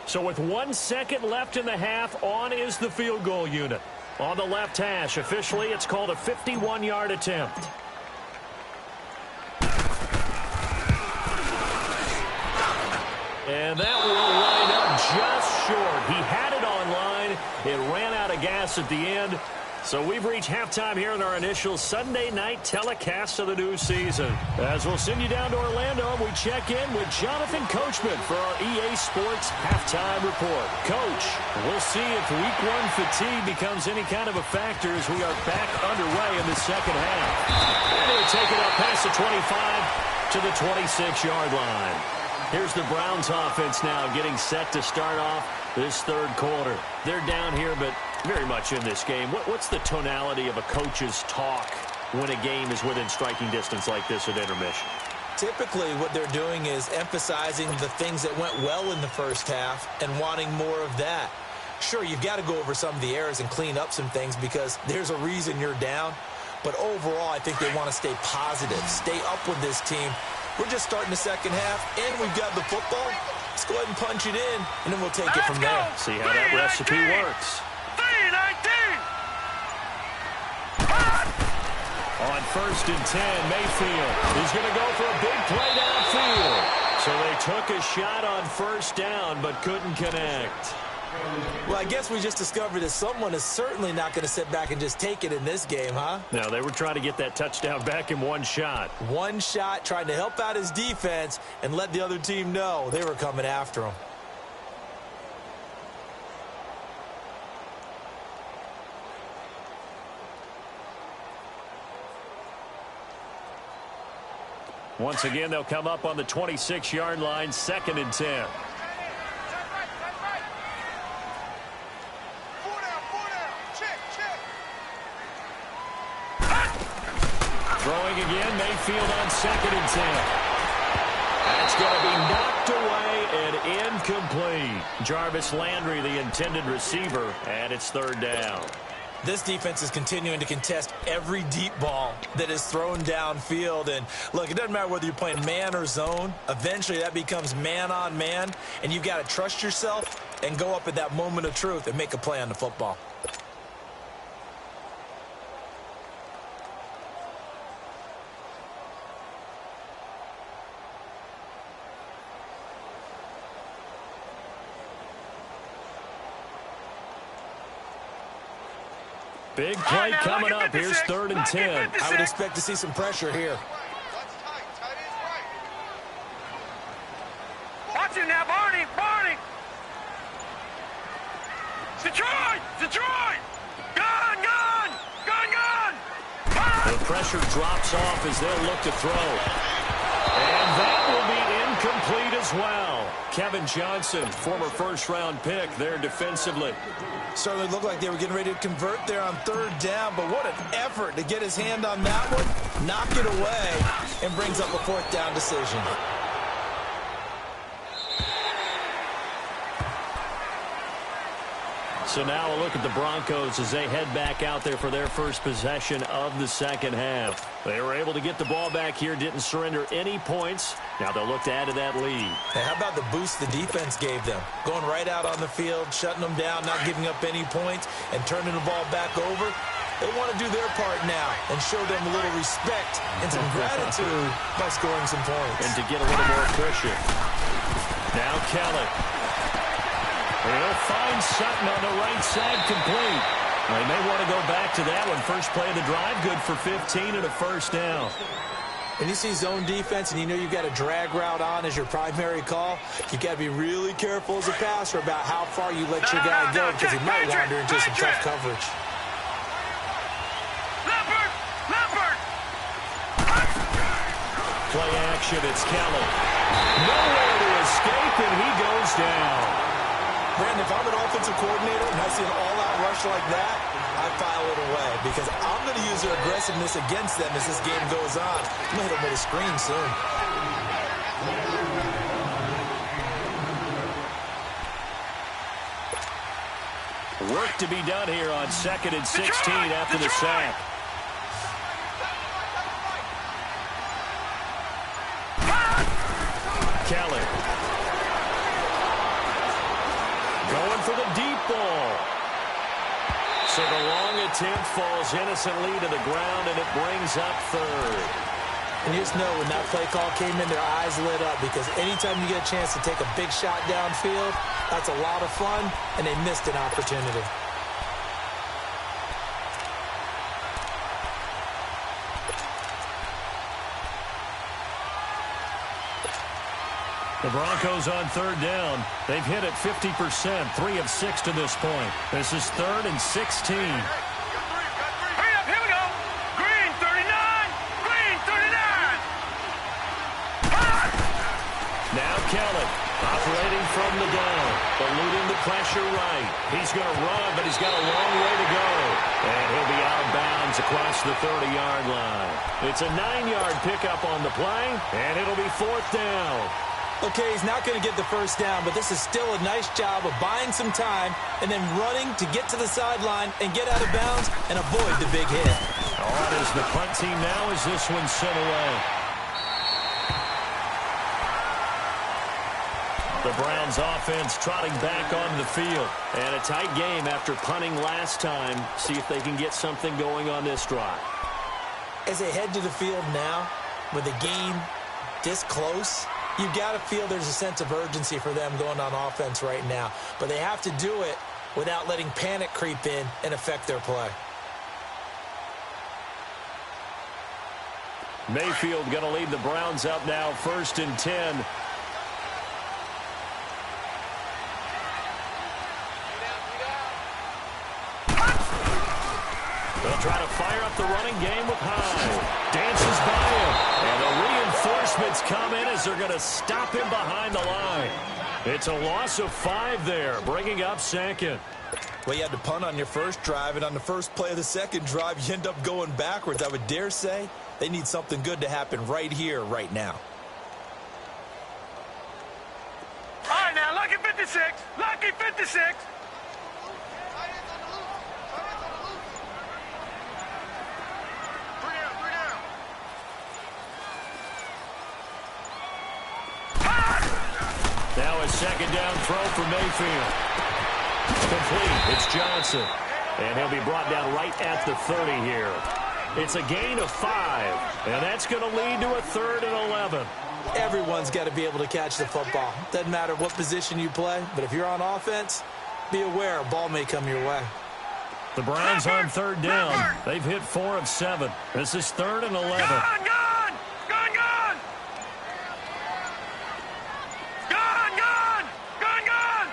So with 1 second left in the half, on is the field goal unit. On the left hash, officially, it's called a 51-yard attempt. And that will line up just short. He had it on line. It ran out of gas at the end. So we've reached halftime here in our initial Sunday night telecast of the new season. As we'll send you down to Orlando, we check in with Jonathan Coachman for our EA Sports halftime report. Coach, we'll see if week one fatigue becomes any kind of a factor as we are back underway in the second half. And he'll take it up past the 25 to the 26-yard line. Here's the Browns offense now getting set to start off this third quarter. They're down here, but very much in this game. What's the tonality of a coach's talk when a game is within striking distance like this at intermission? Typically, what they're doing is emphasizing the things that went well in the first half and wanting more of that. Sure, you've got to go over some of the errors and clean up some things because there's a reason you're down. But overall, I think they want to stay positive, stay up with this team. We're just starting the second half, and we've got the football. Let's go ahead and punch it in, and then we'll take it from there. See how that recipe works. 3-19. On 1st and 10, Mayfield is going to go for a big play downfield. So they took a shot on first down, but couldn't connect. Well, I guess we just discovered that someone is certainly not going to sit back and just take it in this game, huh? No, they were trying to get that touchdown back in one shot. One shot, trying to help out his defense and let the other team know they were coming after him. Once again, they'll come up on the 26-yard line, 2nd and 10. Throwing again, Mayfield on 2nd and 10. That's going to be knocked away and incomplete. Jarvis Landry, the intended receiver, and it's 3rd down. This defense is continuing to contest every deep ball that is thrown downfield. And, look, it doesn't matter whether you're playing man or zone. Eventually, that becomes man-on-man, and you've got to trust yourself and go up at that moment of truth and make a play on the football. Big play coming up. Here's 3rd and 10. I would expect to see some pressure here. Watch him now, Barney! Barney! Detroit! Detroit! Gun! Gun! Gun! Gun! The pressure drops off as they'll look to throw. And that will be incomplete as well. Kevin Johnson, former first-round pick there defensively. Certainly looked like they were getting ready to convert there on 3rd down, but what an effort to get his hand on that one, knock it away, and brings up a 4th down decision. So now a look at the Broncos as they head back out there for their first possession of the second half. They were able to get the ball back here, didn't surrender any points. Now they'll look to add to that lead. Hey, how about the boost the defense gave them? Going right out on the field, shutting them down, not giving up any points, and turning the ball back over. They want to do their part now and show them a little respect and some gratitude by scoring some points. And to get a little more cushion. Now Kelly. They'll find Sutton on the right side complete. They may want to go back to that one. First play of the drive, good for 15 and a 1st down. When you see zone defense and you know you've got a drag route on as your primary call, you've got to be really careful as a passer about how far you let your guy go because he might wander into some tough coverage. Leopard! Play action, it's Kelly. Nowhere to escape, and he goes down. Brandon, if I'm an offensive coordinator and I see an all-out rush like that, I file it away because I'm going to use their aggressiveness against them as this game goes on. I'm going to hit them with a screen soon. Work to be done here on 2nd and 16 after the sack. Kelly. Going for the deep ball. So the long attempt falls innocently to the ground, and it brings up 3rd. And you just know when that play call came in, their eyes lit up because anytime you get a chance to take a big shot downfield, that's a lot of fun, and they missed an opportunity. The Broncos on third down. They've hit it 50%, 3 of 6 to this point. This is 3rd and 16. Hurry up, here we go. Green, 39. Green, 39. Now Kelly, operating from the down, eluding the pressure right. He's going to run, but he's got a long way to go. And he'll be out of bounds across the 30-yard line. It's a 9-yard pickup on the play, and it'll be 4th down. Okay, he's not going to get the first down, but this is still a nice job of buying some time and then running to get to the sideline and get out of bounds and avoid the big hit. On is the punt team now as this one's sent away. The Browns offense trotting back on the field. And a tight game after punting last time. See if they can get something going on this drive. As they head to the field now, with the game this close, you've got to feel there's a sense of urgency for them going on offense right now. But they have to do it without letting panic creep in and affect their play. Mayfield going to lead the Browns up now, 1st and 10. They'll try to fire up the running game with Hyde. Dances by him. And the reinforcements come in as they're going to stop him behind the line. It's a loss of 5 there, bringing up 2nd. Well, you had to punt on your first drive, and on the first play of the second drive, you end up going backwards. I would dare say they need something good to happen right here, right now. All right, now, lucky 56. Lucky 56. Now a 2nd down throw for Mayfield. Complete. It's Johnson. And he'll be brought down right at the 30 here. It's a gain of 5. And that's going to lead to a 3rd and 11. Everyone's got to be able to catch the football. Doesn't matter what position you play, but if you're on offense, be aware a ball may come your way. The Browns on 3rd down. They've hit 4 of 7. This is 3rd and 11. Gone, gone! Gone, gone! Gone, gone! Gone, gone!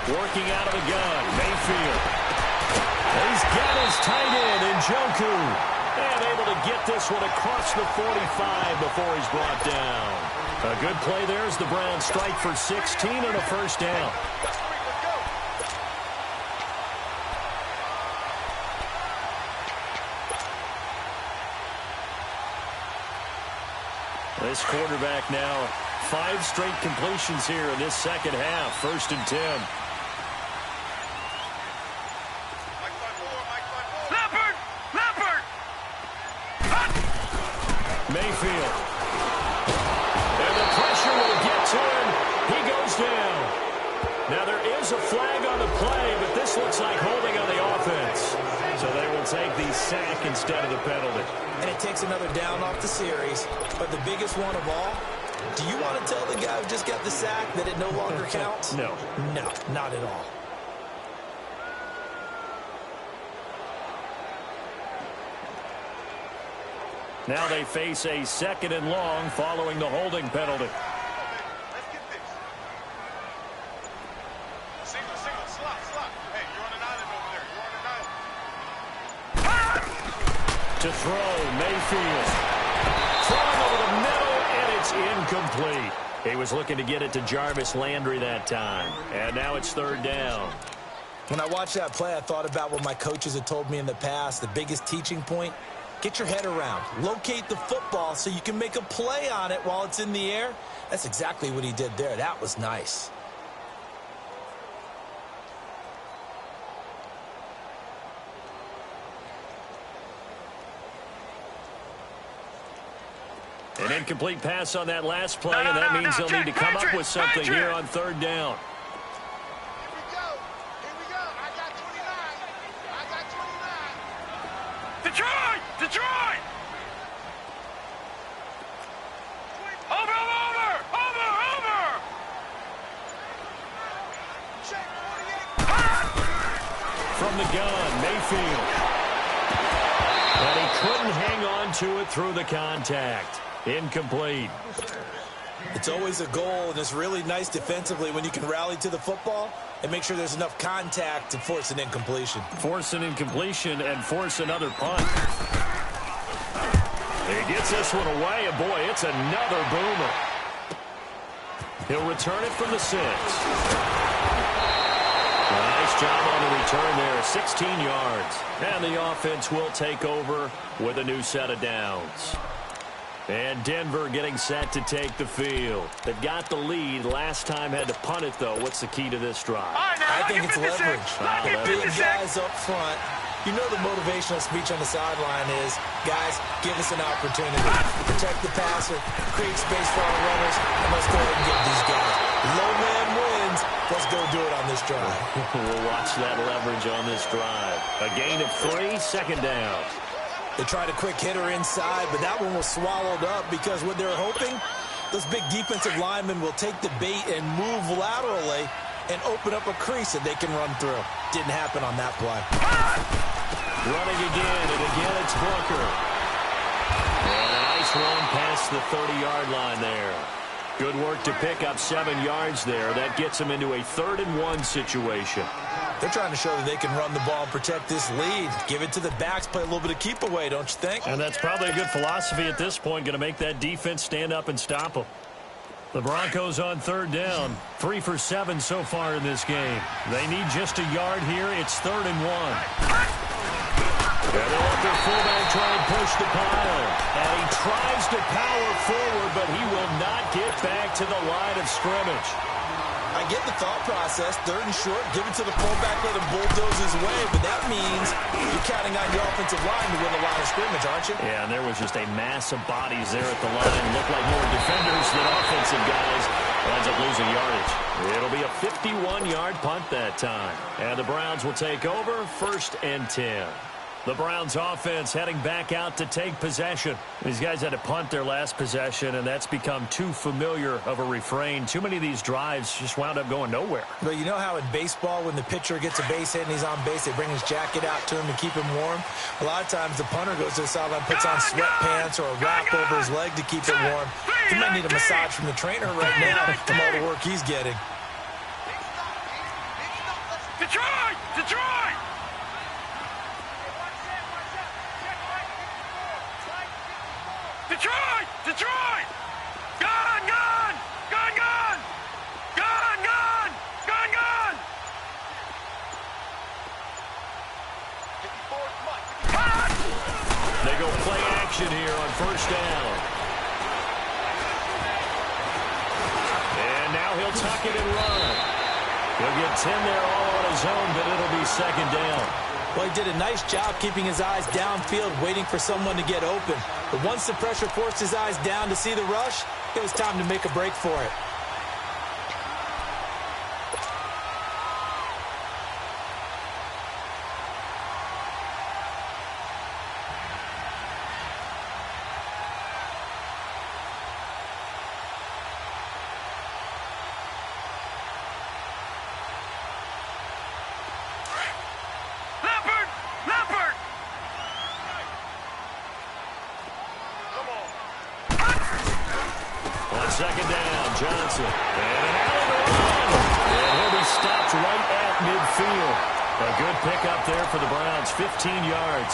Working out of the gun, Mayfield. He's got his tight end in Njoku. And able to get this one across the 45 before he's brought down. A good play there as the Browns strike for 16 and a 1st down. This quarterback now, 5 straight completions here in this second half. 1st and 10. Mayfield. And the pressure will get to him. He goes down. Now there is a flag on the play, but this looks like holding on the offense. So they will take the sack instead of the penalty. And it takes another down off the series. But the biggest one of all, do you want to tell the guy who just got the sack that it no longer counts? No. No, not at all. Now they face a 2nd and long following the holding penalty. Let's get this. Single, slot. Hey, you're on an island over there. You're on an island. To throw, Mayfield. Throwing over the middle, and it's incomplete. He was looking to get it to Jarvis Landry that time. And now it's 3rd down. When I watched that play, I thought about what my coaches had told me in the past. The biggest teaching point, get your head around. Locate the football so you can make a play on it while it's in the air. That's exactly what he did there. That was nice. An incomplete pass on that last play, and that means they'll need to come up with something here on 3rd down. Detroit! Over! From the gun, Mayfield. And he couldn't hang on to it through the contact. Incomplete. It's always a goal, and it's really nice defensively when you can rally to the football and make sure there's enough contact to force an incompletion. Force an incompletion and force another punt. He gets this one away, and boy, it's another boomer. He'll return it from the 6. Nice job on the return there, 16 yards. And the offense will take over with a new set of downs. And Denver getting set to take the field. They've got the lead. Last time had to punt it, though. What's the key to this drive? I think it's leverage. Big guys up front. You know the motivational speech on the sideline is, guys, give us an opportunity. Protect the passer, create space for our runners, and let's go ahead and get these guys. Low man wins. Let's go do it on this drive. We'll watch that leverage on this drive. A gain of 3, second down. They tried a quick hitter inside, but that one was swallowed up because what they're hoping, those big defensive linemen will take the bait and move laterally and open up a crease that they can run through. Didn't happen on that play. Running again, and again it's Booker. And a nice run past the 30-yard line there. Good work to pick up 7 yards there. That gets them into a 3rd-and-1 situation. They're trying to show that they can run the ball and protect this lead. Give it to the backs, play a little bit of keep away, don't you think? And that's probably a good philosophy at this point, going to make that defense stand up and stop them. The Broncos on 3rd down, 3 for 7 so far in this game. They need just a yard here. It's 3rd and 1. And they'll let their fullback try and push the pile. And he tries to power forward, but he will not get back to the line of scrimmage. I get the thought process, 3rd and short, give it to the fullback, let him bulldoze his way, but that means you're counting on your offensive line to win the line of scrimmage, aren't you? Yeah, and there was just a mass of bodies there at the line. Looked like more defenders than offensive guys. Ends up losing yardage. It'll be a 51-yard punt that time. And the Browns will take over, 1st and 10. The Browns offense heading back out to take possession. These guys had to punt their last possession, and that's become too familiar of a refrain. Too many of these drives just wound up going nowhere. But you know how in baseball, when the pitcher gets a base hit and he's on base, they bring his jacket out to him to keep him warm? A lot of times the punter goes to the sideline, puts on sweatpants or a wrap over his leg to keep it warm. He might need a massage from the trainer right now from all the work he's getting. Detroit! Detroit! Detroit! Detroit! Gun! Gun! Gun! Gun! Gun! Gun! Gun! Gun! They go play action here on 1st down. And now he'll tuck it and run. He'll get 10 there all on his own, but it'll be 2nd down. Well, he did a nice job keeping his eyes downfield, waiting for someone to get open. But once the pressure forced his eyes down to see the rush, it was time to make a break for it. Second down, Johnson. And an alley to run. And he'll be stopped right at midfield. A good pickup there for the Browns, 15 yards.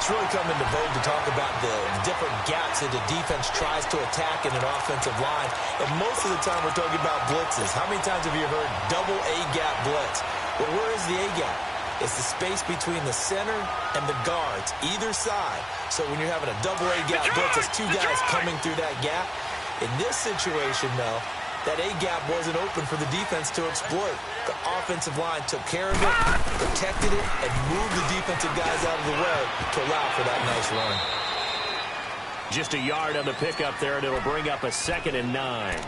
It's really come into vogue to talk about the different gaps that the defense tries to attack in an offensive line. And most of the time we're talking about blitzes. How many times have you heard double A-gap blitz? Well, where is the A-gap? It's the space between the center and the guards, either side. So when you're having a double A-gap blitz, it's 2 guys coming through that gap. In this situation, though, that A-gap wasn't open for the defense to exploit. The offensive line took care of it, protected it, and moved the defensive guys out of the way to allow for that nice run. Just a yard on the pickup there, and it'll bring up a 2nd and 9.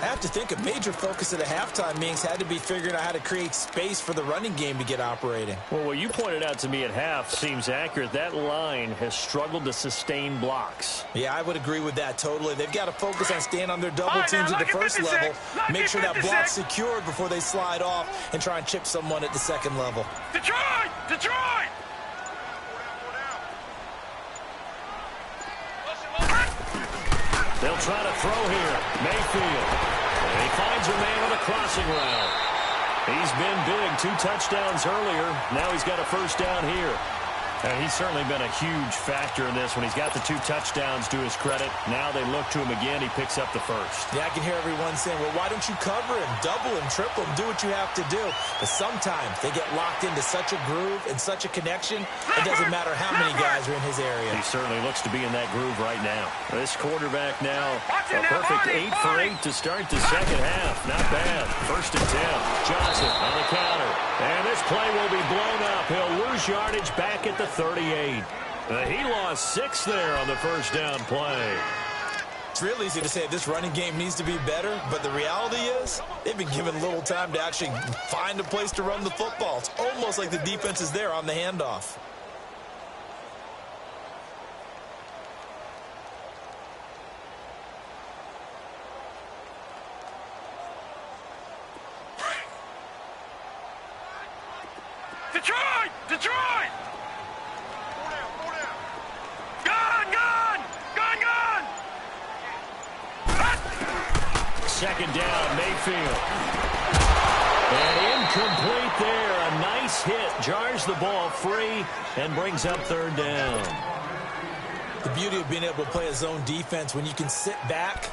I have to think a major focus of the halftime meetings had to be figuring out how to create space for the running game to get operating. Well, what you pointed out to me at half seems accurate. That line has struggled to sustain blocks. Yeah, I would agree with that totally. They've got to focus on staying on their double teams at the first level, make sure that block's secured before they slide off and try and chip someone at the second level. Detroit! Detroit! They'll try to throw here. Mayfield. And he finds a man on a crossing route. He's been big. 2 touchdowns earlier. Now he's got a first down here. And he's certainly been a huge factor in this when he's got the 2 touchdowns to his credit. Now they look to him again. He picks up the first. Yeah, I can hear everyone saying, well, why don't you cover him, double him, triple him, do what you have to do. But sometimes they get locked into such a groove and such a connection, it doesn't matter how many guys are in his area. He certainly looks to be in that groove right now. This quarterback now, a perfect 8 for 8 to start the second half. Not bad. First and 10. Johnson on the counter. And this play will be blown up. He'll lose yardage back at the 38. He lost 6 there on the first down play. It's real easy to say this running game needs to be better, but the reality is they've been given little time to actually find a place to run the football. It's almost like the defense is there on the handoff. Detroit! Detroit! Gun! Gun! Gun! Gun! Second down, Mayfield. And incomplete there. A nice hit. Jars the ball free and brings up third down. The beauty of being able to play a zone defense when you can sit back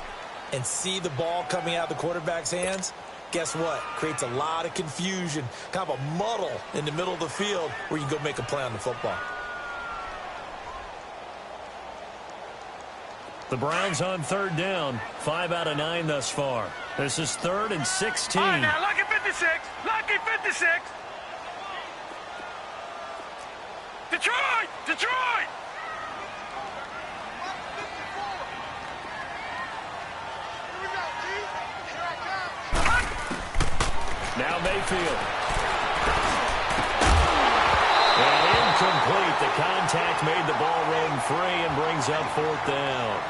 and see the ball coming out of the quarterback's hands, guess what? Creates a lot of confusion, kind of a muddle in the middle of the field where you can go make a play on the football. The Browns on third down. 5 out of 9 thus far. This is 3rd and 16. All right, now, lucky 56. Lucky 56. Detroit! Detroit! Now Mayfield. And incomplete. The contact made the ball roam free and brings up 4th down.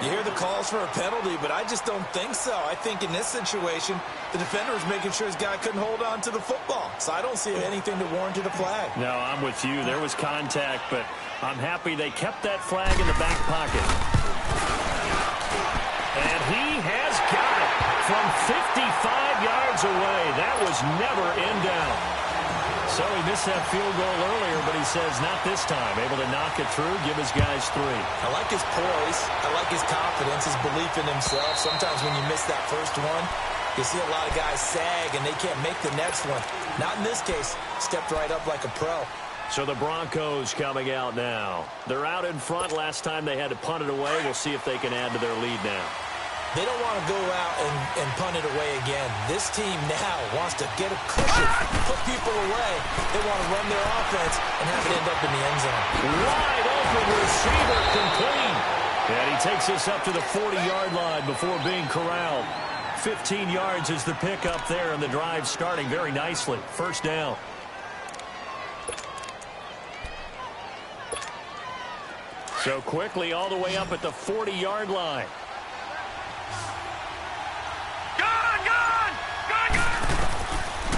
You hear the calls for a penalty, but I just don't think so. I think in this situation, the defender was making sure his guy couldn't hold on to the football. So I don't see anything that warranted a flag. No, I'm with you. There was contact, but I'm happy they kept that flag in the back pocket. And he has got it from 55 yards away. That was never in doubt. So he missed that field goal earlier, but he says not this time. Able to knock it through, give his guys 3. I like his poise. I like his confidence, his belief in himself. Sometimes when you miss that first one, you see a lot of guys sag and they can't make the next one. Not in this case. Stepped right up like a pro. So the Broncos coming out now. They're out in front. Last time they had to punt it away. We'll see if they can add to their lead now. They don't want to go out and punt it away again. This team now wants to get a cushion, put people away. They want to run their offense and have it end up in the end zone. Wide open receiver complete. And he takes us up to the 40-yard line before being corralled. 15 yards is the pickup there, and the drive starting very nicely. First down. So quickly all the way up at the 40-yard line.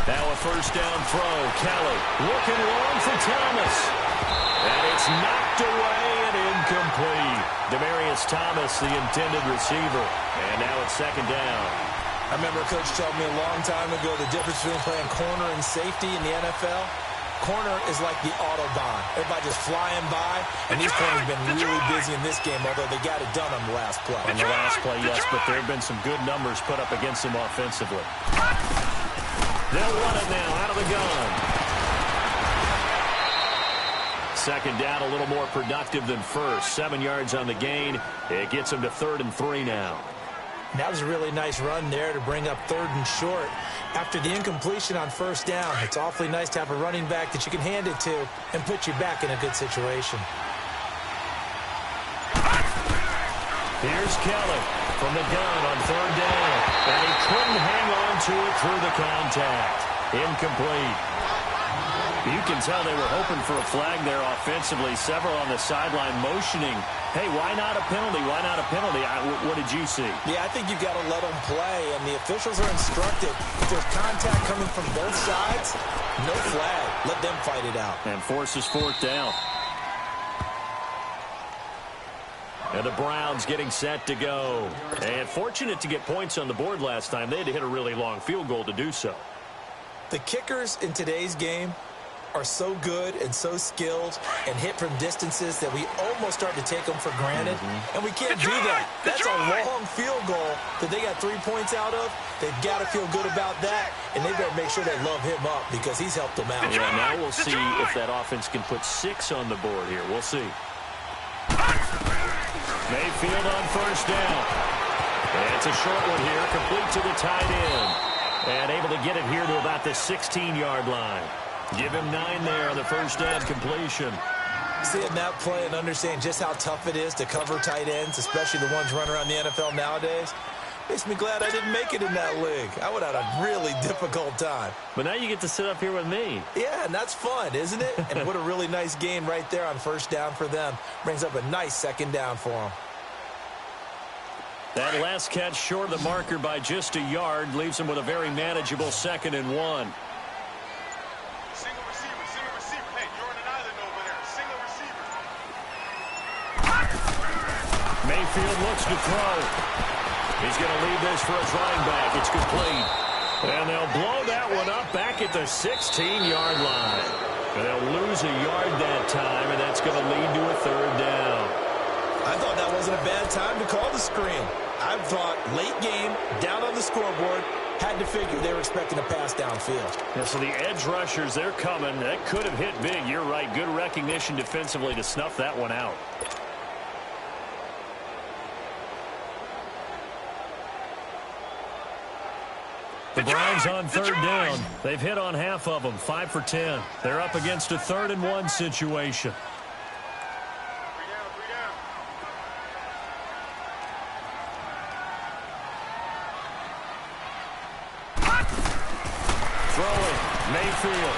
Now a first down throw. Kelly looking long for Thomas. And it's knocked away and incomplete. Demaryius Thomas, the intended receiver. And now it's second down. I remember a coach told me a long time ago the difference between playing corner and safety in the NFL. Corner is like the Autobahn. Everybody just flying by. And these corners have been really busy in this game, although they got it done on the last play. On the last play, yes, but there have been some good numbers put up against them offensively. They'll run it now out of the gun. Second down, a little more productive than first. 7 yards on the gain. It gets them to 3rd and 3 now. That was a really nice run there to bring up 3rd and short. After the incompletion on first down, it's awfully nice to have a running back that you can hand it to and put you back in a good situation. Here's Kelly from the gun on 3rd down. And he couldn't hang on to it through the contact. Incomplete. You can tell they were hoping for a flag there offensively. Several on the sideline motioning. Hey, why not a penalty? Why not a penalty? What did you see? Yeah, I think you've got to let them play, and the officials are instructed. If there's contact coming from both sides, no flag. Let them fight it out. And forces 4th down. And the Browns getting set to go. And fortunate to get points on the board last time. They had to hit a really long field goal to do so. The kickers in today's game are so good and so skilled and hit from distances that we almost start to take them for granted. And we can't do that. That's a long field goal that they got 3 points out of. They've got to feel good about that, and they've got to make sure they love him up because he's helped them out. Yeah, now we'll see if that offense can put 6 on the board here. We'll see. Mayfield on first down. And it's a short one here, complete to the tight end. And able to get it here to about the 16-yard line. Give him 9 there on the first down completion. Seeing that play and understanding just how tough it is to cover tight ends, especially the ones running around the NFL nowadays, makes me glad I didn't make it in that league. I would have had a really difficult time. But now you get to sit up here with me. Yeah, and that's fun, isn't it? And what a really nice gain right there on first down for them. Brings up a nice second down for them. That last catch short of the marker by just a yard leaves him with a very manageable 2nd and 1. Single receiver. Hey, you're on an island over there. Single receiver. Mayfield looks to throw. He's going to leave this for his running back. It's complete. And they'll blow that one up back at the 16-yard line. And they'll lose a yard that time, and that's going to lead to a 3rd down. I thought that wasn't a bad time to call the screen. I thought late game, down on the scoreboard, had to figure they were expecting a pass downfield. Yeah, so the edge rushers, they're coming. That could have hit big. You're right. Good recognition defensively to snuff that one out. The Browns on 3rd down. They've hit on half of them, 5 for 10. They're up against a 3rd and 1 situation. Throwing, Mayfield.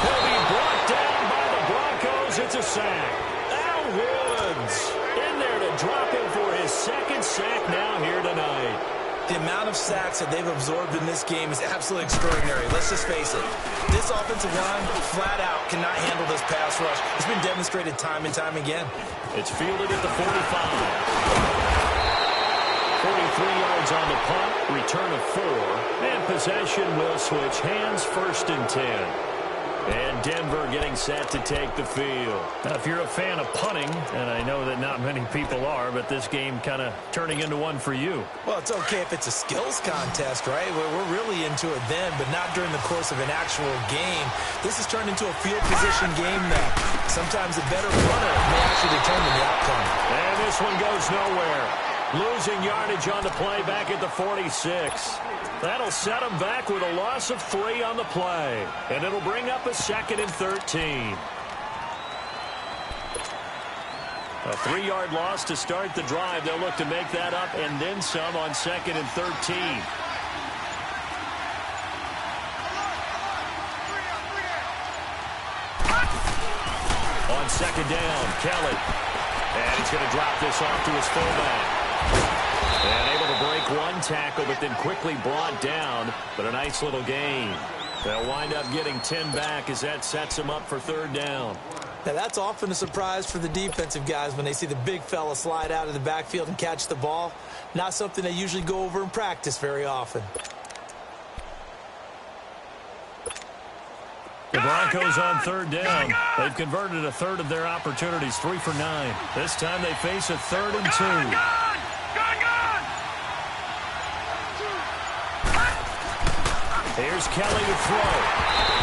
He'll be brought down by the Broncos. It's a sack. Al Woods in there to drop him for his 2nd sack now here tonight. The amount of sacks that they've absorbed in this game is absolutely extraordinary. Let's just face it. This offensive line, flat out, cannot handle this pass rush. It's been demonstrated time and time again. It's fielded at the 45. 43 yards on the punt, return of 4, and possession will switch hands, 1st and 10. And Denver getting set to take the field. Now, if you're a fan of punting, and I know that not many people are, but this game kind of turning into one for you. Well, it's okay if it's a skills contest, right? We're really into it then, but not during the course of an actual game. This has turned into a field position game now. Sometimes a better runner may actually determine the outcome. And this one goes nowhere. Losing yardage on the play back at the 46. That'll set them back with a loss of 3 on the play. And it'll bring up a 2nd and 13. A 3-yard loss to start the drive. They'll look to make that up and then some on 2nd and 13. On 2nd down, Kelly. And he's going to drop this off to his fullback. And able to break one tackle, but then quickly brought down. But a nice little gain. They'll wind up getting 10 back as that sets them up for 3rd down. Now, that's often a surprise for the defensive guys when they see the big fella slide out of the backfield and catch the ball. Not something they usually go over in practice very often. The Broncos on 3rd down. They've converted a 1/3 of their opportunities, 3 for 9. This time they face a 3rd and 2. Here's Kelly to throw.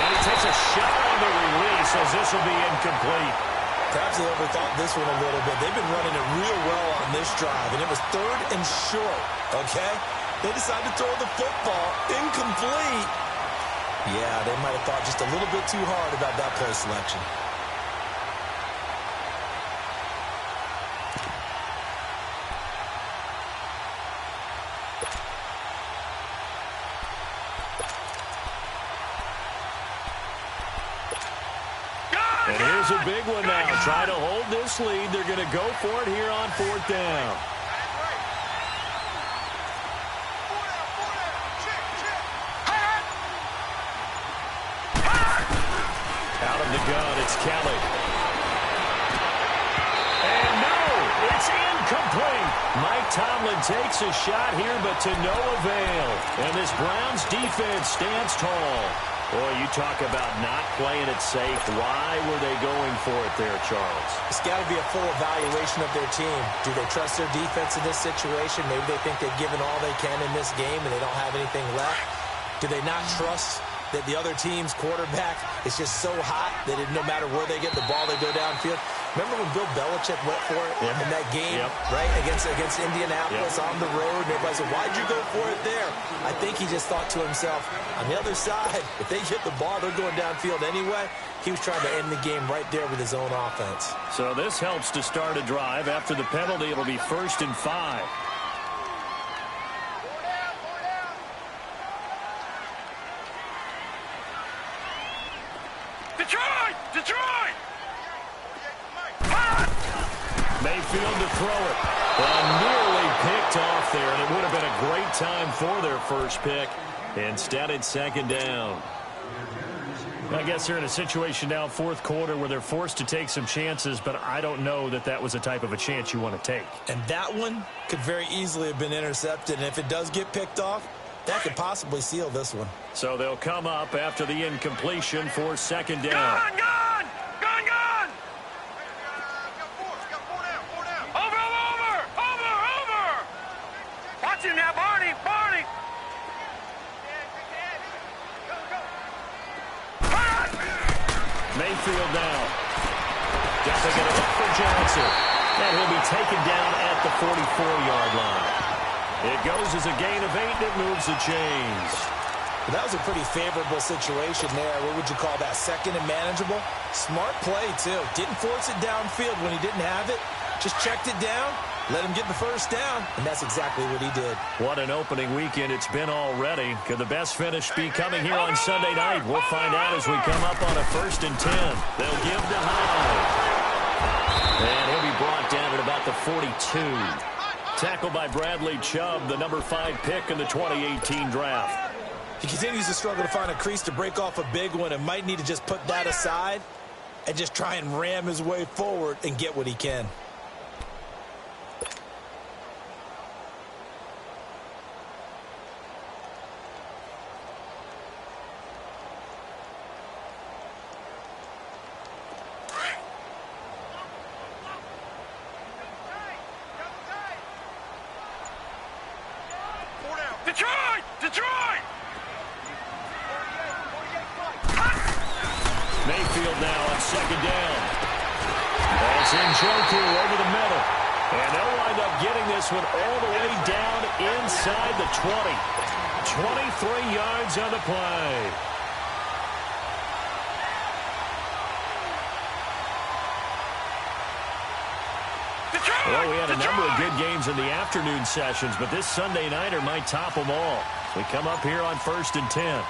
And he takes a shot on the release as this will be incomplete. Perhaps they overthought this one a little bit. They've been running it real well on this drive, and it was 3rd and short, okay? They decided to throw the football incomplete. Yeah, they might have thought just a little bit too hard about that play selection. And here's a big one now. Try to hold this lead. They're going to go for it here on 4th down. Out of the gun, it's Kelly. And no, It's incomplete. Mike Tomlin takes a shot here, but to no avail. And this Browns defense stands tall. Boy, you talk about not playing it safe. Why were they going for it there, Charles? It's got to be a full evaluation of their team. Do they trust their defense in this situation? Maybe they think they've given all they can in this game and they don't have anything left. Do they not trust that the other team's quarterback is just so hot that no matter where they get the ball, they go downfield? Remember when Bill Belichick went for it in that game, right, against Indianapolis on the road? And everybody said, why'd you go for it there? I think he just thought to himself, on the other side, if they hit the ball, they're going downfield anyway. He was trying to end the game right there with his own offense. So this helps to start a drive. After the penalty, it'll be 1st and 5. Detroit! Mayfield to throw it. And nearly picked off there, and it would have been a great time for their first pick. Instead, it's 2nd down. I guess they're in a situation now, 4th quarter, where they're forced to take some chances, but I don't know that that was the type of a chance you want to take. And that one could very easily have been intercepted, and if it does get picked off, that could possibly seal this one. So they'll come up after the incompletion for 2nd down. Gone! Over! Watch him now, Barney! Mayfield now. Dumping it up for Johnson. And he'll be taken down at the 44-yard line. It goes as a gain of 8, and it moves the chains. Well, that was a pretty favorable situation there. What would you call that? 2nd and manageable? Smart play, too. Didn't force it downfield when he didn't have it. Just checked it down, let him get the 1st down, and that's exactly what he did. What an opening weekend it's been already. Could the best finish be coming here on Sunday night? We'll find out as we come up on a 1st and 10. They'll give to Hyde. And he'll be brought down at about the 42. Tackled by Bradley Chubb, the number 5 pick in the 2018 draft. He continues to struggle to find a crease to break off a big one and might need to just put that aside and just try and ram his way forward and get what he can. Detroit! Mayfield now on 2nd down. That's Njoku over the middle. And they'll wind up getting this one all the way down inside the 20. 23 yards on the play. Well, we had a number of good games in the afternoon sessions, but this Sunday nighter might top them all. We come up here on 1st and 10.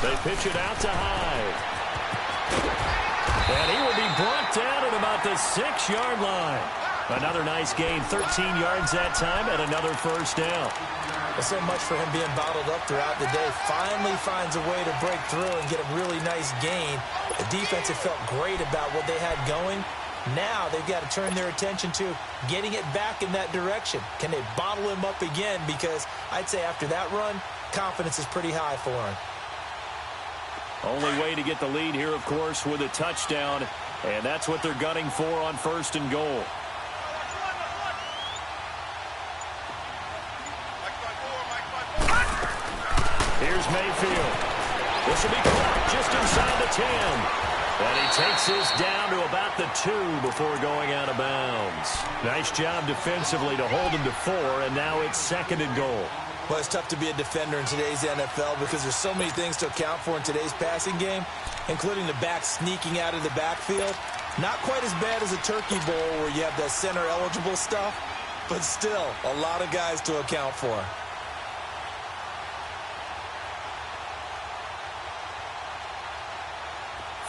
They pitch it out to Hyde. And he will be brought down at about the 6-yard line. Another nice gain, 13 yards that time, and another 1st down. Well, so much for him being bottled up throughout the day. Finally finds a way to break through and get a really nice gain. The defense had felt great about what they had going. Now they've got to turn their attention to getting it back in that direction. Can they bottle him up again? Because I'd say after that run, confidence is pretty high for him. Only way to get the lead here, of course, with a touchdown. And that's what they're gunning for on 1st and goal. Here's Mayfield. This will be caught just inside the 10. And he takes this down to about the 2 before going out of bounds. Nice job defensively to hold him to 4, and now it's 2nd and goal. Well, it's tough to be a defender in today's NFL because there's so many things to account for in today's passing game, including the back sneaking out of the backfield. Not quite as bad as a turkey bowl where you have the center-eligible stuff, but still a lot of guys to account for.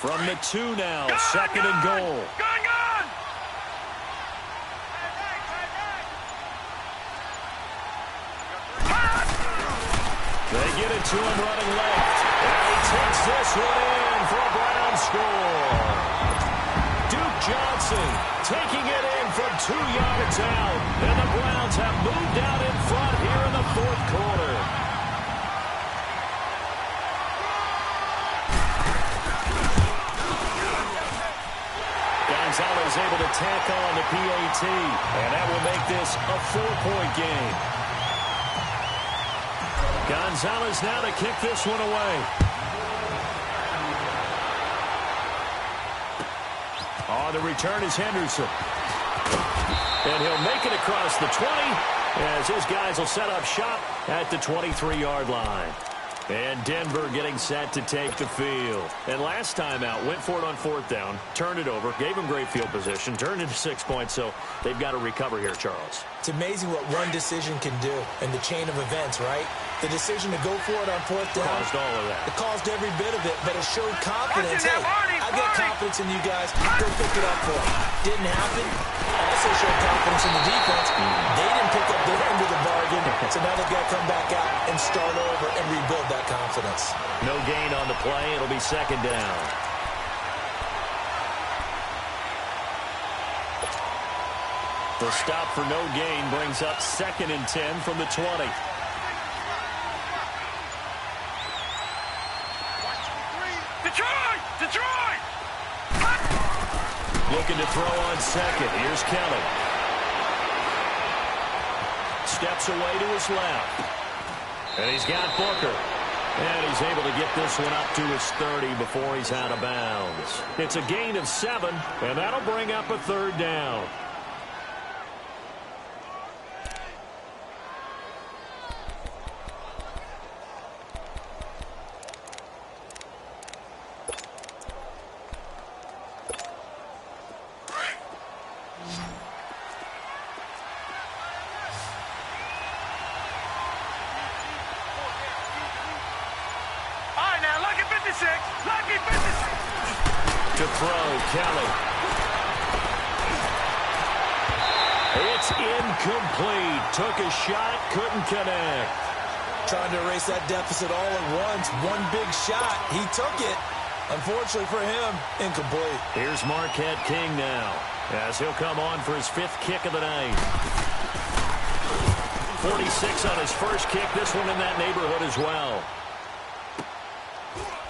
From the 2 now, 2nd and goal. Gone! They get it to him running left. And he takes this one in for a Brown score. Duke Johnson taking Gonzalez able to tack on the PAT, and that will make this a 4-point game. Gonzalez now to kick this one away. On the return is Henderson. And he'll make it across the 20 as his guys will set up shop at the 23-yard line. And Denver getting set to take the field. And last time out, went for it on 4th down, turned it over, gave him great field position, turned into 6 points, so they've got to recover here, Charles. It's amazing what one decision can do in the chain of events, right? The decision to go for it on 4th down. Caused all of that. It caused every bit of it, but it showed confidence. Hey, I got confidence in you guys. Go pick it up for them. Didn't happen. Also showed confidence in the defense. They didn't pick up their end of the bargain, so now they've got to come back out and start over and rebuild that confidence. No gain on the play. It'll be 2nd down. The stop for no gain brings up 2nd and 10 from the 20. Detroit! Looking to throw on 2nd. Here's Kelly. Steps away to his left. And he's got Booker. And he's able to get this one up to his 30 before he's out of bounds. It's a gain of 7, and that'll bring up a 3rd down. Lucky 56. To throw, Kelly. It's incomplete. Took a shot, couldn't connect. Trying to erase that deficit all at once. One big shot. He took it. Unfortunately for him, incomplete. Here's Marquette King now, as he'll come on for his 5th kick of the night. 46 on his first kick. This one in that neighborhood as well.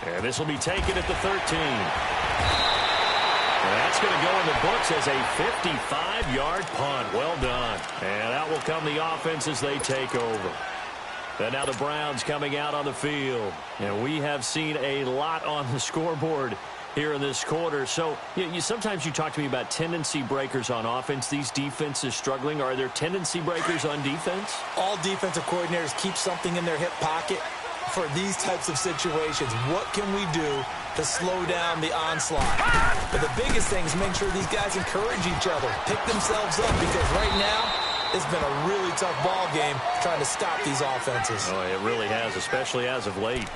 And this will be taken at the 13. And that's going to go in the books as a 55-yard punt. Well done. And out will come the offense as they take over. And now the Browns coming out on the field. And we have seen a lot on the scoreboard here in this quarter. So sometimes you talk to me about tendency breakers on offense. These defenses struggling. Are there tendency breakers on defense? All defensive coordinators keep something in their hip pocket for these types of situations. What can we do to slow down the onslaught? But the biggest thing is make sure these guys encourage each other, pick themselves up, because right now it's been a really tough ball game trying to stop these offenses. Oh, it really has, especially as of late.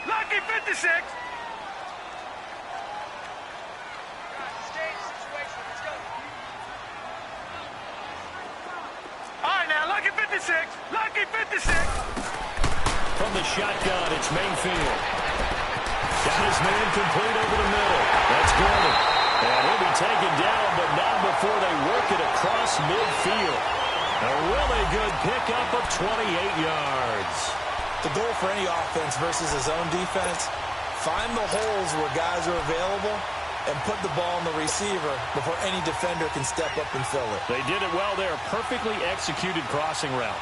Lucky 56. All right, now, Lucky 56. Lucky 56. From the shotgun, it's Mayfield. Got his man complete over the middle. That's Gordon. And he'll be taken down, but not before they work it across midfield. A really good pickup of 28 yards. The goal for any offense versus his own defense, find the holes where guys are available and put the ball in the receiver before any defender can step up and fill it. They did it well there. Perfectly executed crossing route.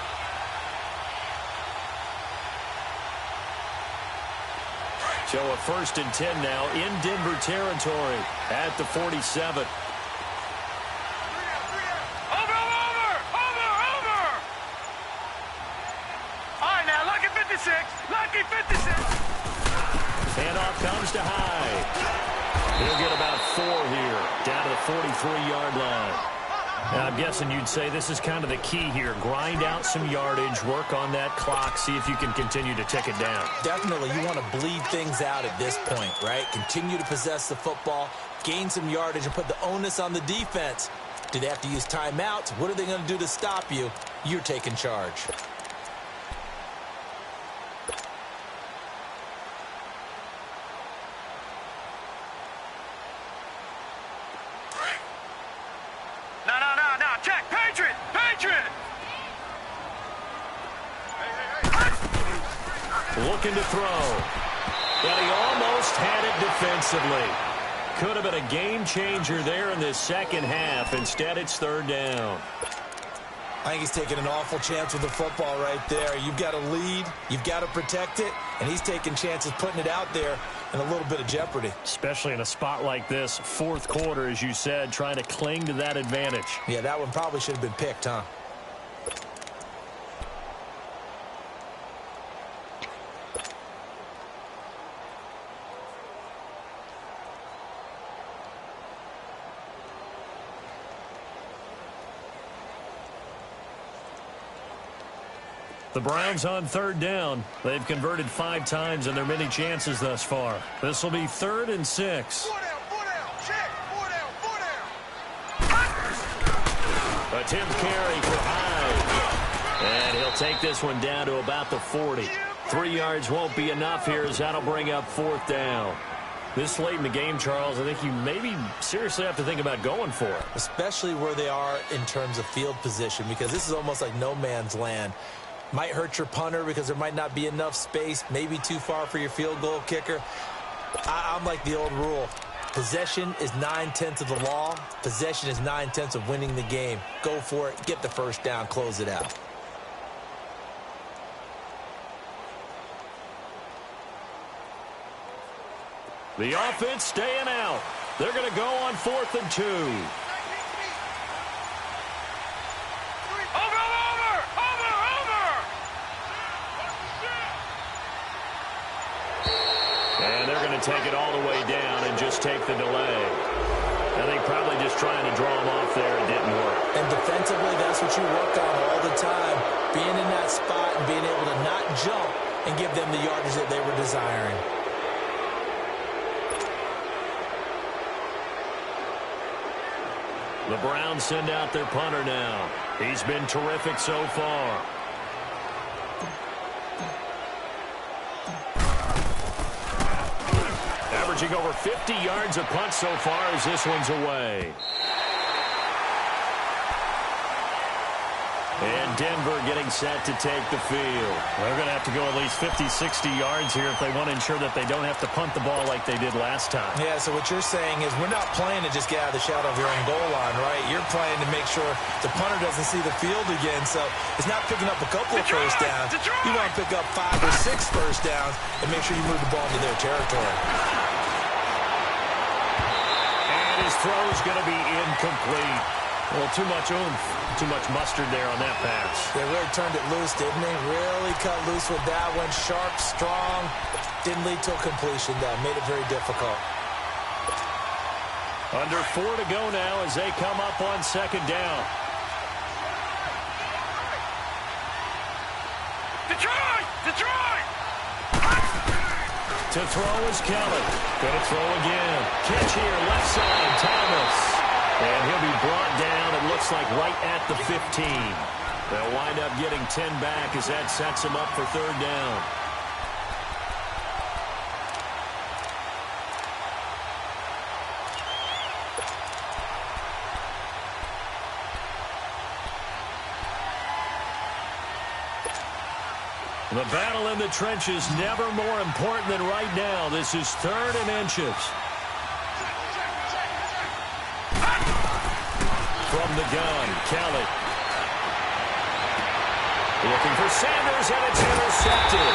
So a 1st and 10 now in Denver territory at the 47. Lucky 56. Handoff comes to Hyde. He'll get about 4 here, down to the 43-yard line. Now, I'm guessing you'd say this is kind of the key here. Grind out some yardage, work on that clock, see if you can continue to tick it down. Definitely, you want to bleed things out at this point, right? Continue to possess the football, gain some yardage, and put the onus on the defense. Do they have to use timeouts? What are they going to do to stop you? You're taking charge. No, check, Patriot! Looking to throw. And he almost had it defensively. Could have been a game changer there in this second half. Instead, it's third down. I think he's taking an awful chance with the football right there. You've got to lead, you've got to protect it, and he's taking chances putting it out there in a little bit of jeopardy. Especially in a spot like this, fourth quarter, as you said, trying to cling to that advantage. Yeah, that one probably should have been picked, huh? The Browns on third down. They've converted 5 times in their many chances thus far. This will be 3rd and 6. Four down, check, four down. Attempt carry for Hyde. And he'll take this one down to about the 40. 3 yards won't be enough here as that'll bring up 4th down. This late in the game, Charles, I think you maybe seriously have to think about going for it. Especially where they are in terms of field position, because this is almost like no man's land. Might hurt your punter because there might not be enough space, maybe too far for your field goal kicker. I'm like the old rule. Possession is 9/10 of the law. Possession is 9/10 of winning the game. Go for it. Get the first down. Close it out. The offense staying out. They're going to go on 4th and 2. And they're going to take it all the way down and just take the delay. I think probably just trying to draw them off there. It didn't work. And defensively, that's what you work on all the time. Being in that spot and being able to not jump and give them the yardage that they were desiring. The Browns send out their punter now. He's been terrific so far. Averaging over 50 yards a punt so far as this one's away. And Denver getting set to take the field. They're going to have to go at least 50, 60 yards here if they want to ensure that they don't have to punt the ball like they did last time. Yeah, so what you're saying is we're not playing to just get out of the shadow of your own goal line, right? You're playing to make sure the punter doesn't see the field again. So it's not picking up a couple of first downs. You want to pick up 5 or 6 first downs and make sure you move the ball into their territory. And his throw is going to be incomplete. Well, too much oomph, too much mustard there on that pass. They really turned it loose, didn't they? Really cut loose with that one. Sharp, strong. Didn't lead to a completion, though. Made it very difficult. Under 4 to go now as they come up on 2nd down. Detroit! To throw is Kelly. Going to throw again. Catch here, left side, Thomas. And he'll be brought down, it looks like right at the 15. They'll wind up getting 10 back as that sets them up for 3rd down. The battle in the trenches never more important than right now. This is 3rd and inches. From the gun, Kelly. Looking for Sanders, and it's intercepted.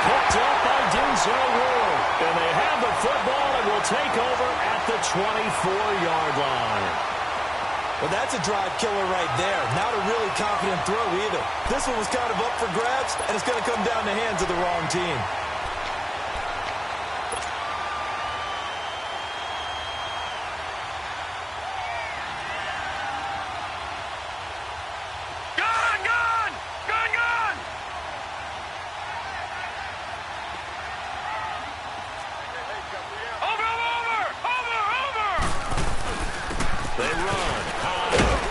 Picked up by Denzel Ward. And they have the football and will take over at the 24-yard line. Well, that's a drive killer right there. Not a really confident throw either. This one was kind of up for grabs, and it's going to come down the hands of the wrong team. run. High.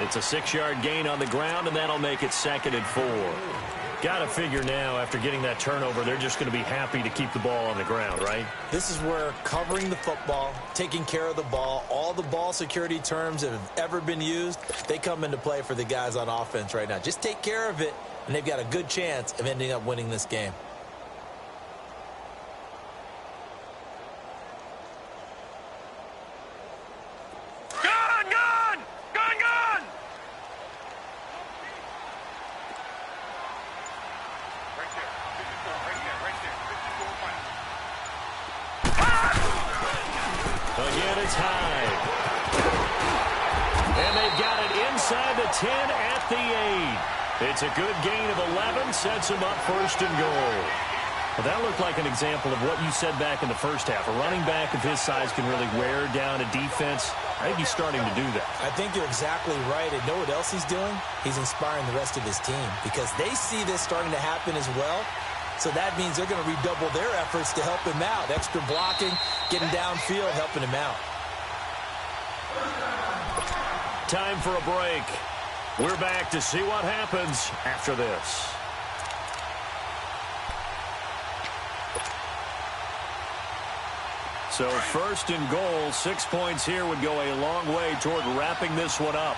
It's a 6-yard gain on the ground, and that'll make it 2nd and 4. Got to figure now, after getting that turnover, they're just going to be happy to keep the ball on the ground, right? This is where covering the football, taking care of the ball, all the ball security terms that have ever been used, they come into play for the guys on offense right now. Just take care of it, and they've got a good chance of ending up winning this game. Again, it's high. And they've got it inside the 10 at the 8. It's a good gain of 11, sets them up 1st and goal. Well, that looked like an example of what you said back in the first half. A running back of his size can really wear down a defense. I think he's starting to do that. I think you're exactly right. And know what else he's doing? He's inspiring the rest of his team because they see this starting to happen as well. So that means they're going to redouble their efforts to help him out. Extra blocking, getting downfield, helping him out. Time for a break. We're back to see what happens after this. So 1st and goal, 6 points here would go a long way toward wrapping this one up.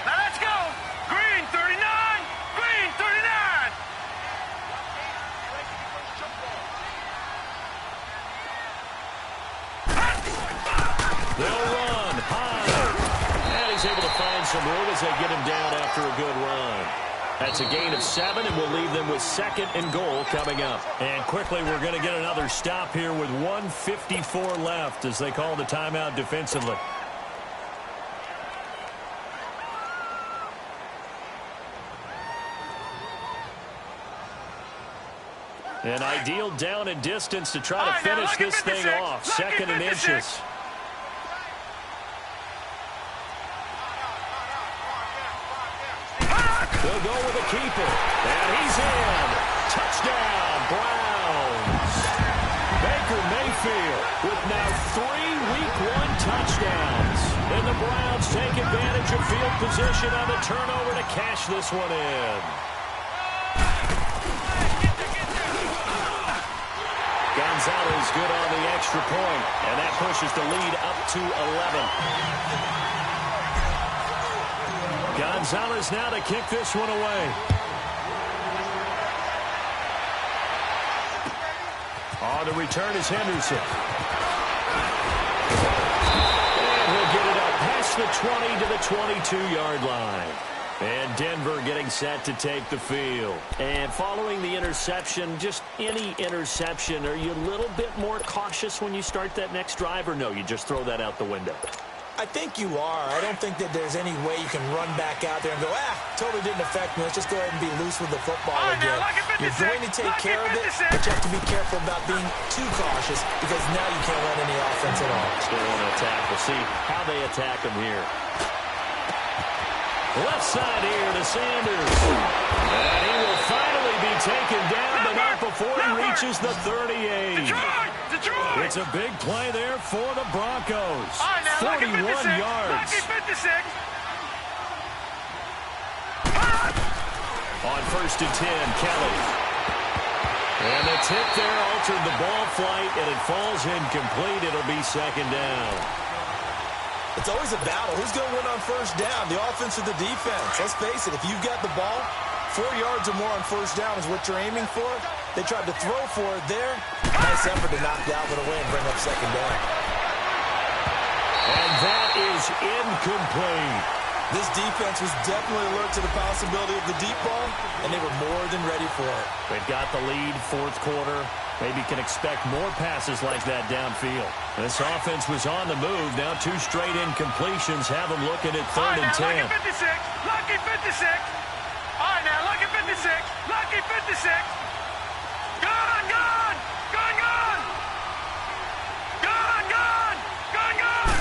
Now let's go. Green 39. Green 39. They'll run high. And he's able to find some room as they get him down after a good run. That's a gain of 7, and we'll leave them with 2nd and goal coming up. And quickly, we're going to get another stop here with 1:54 left as they call the timeout defensively. An ideal down and distance to try to finish this thing off. 2nd and inches. They'll go with a keeper. And he's in. Touchdown, Browns. Baker Mayfield with now 3 Week 1 touchdowns. And the Browns take advantage of field position on the turnover to cash this one in. Gonzalez good on the extra point, and that pushes the lead up to 11. Gonzalez now to kick this one away. On the return is Henderson. And he'll get it up past the 20 to the 22-yard line. And Denver getting set to take the field. And following the interception, just any interception, are you a little bit more cautious when you start that next drive, or no, you just throw that out the window? I think you are. I don't think that there's any way you can run back out there and go, totally didn't affect me. Let's just go ahead and be loose with the football again. You're going to take care of it, but you have to be careful about being too cautious because now you can't run any offense at all. Still on attack. We'll see how they attack him here. Left side here to Sanders. And he will finally be taken down, but not before he reaches the 38. Detroit! It's a big play there for the Broncos. 41 yards. On 1st and 10, Kelly. And the tip there altered the ball flight, and it falls incomplete. It'll be 2nd down. It's always a battle. Who's going to win on 1st down, the offense or the defense? Let's face it, if you've got the ball, 4 yards or more on 1st down is what you're aiming for. They tried to throw for it there. Nice effort to knock Dalvin away and bring up 2nd down. And that is incomplete. This defense was definitely alert to the possibility of the deep ball, and they were more than ready for it. They've got the lead, 4th quarter. Maybe can expect more passes like that downfield. This offense was on the move. Now 2 straight incompletions have them looking at 3rd and 10. Lucky 56. Lucky 56. All right, now, lucky 56. Lucky 56. Gone, gone. Gone, gone. Gone, gone. Gone, gone.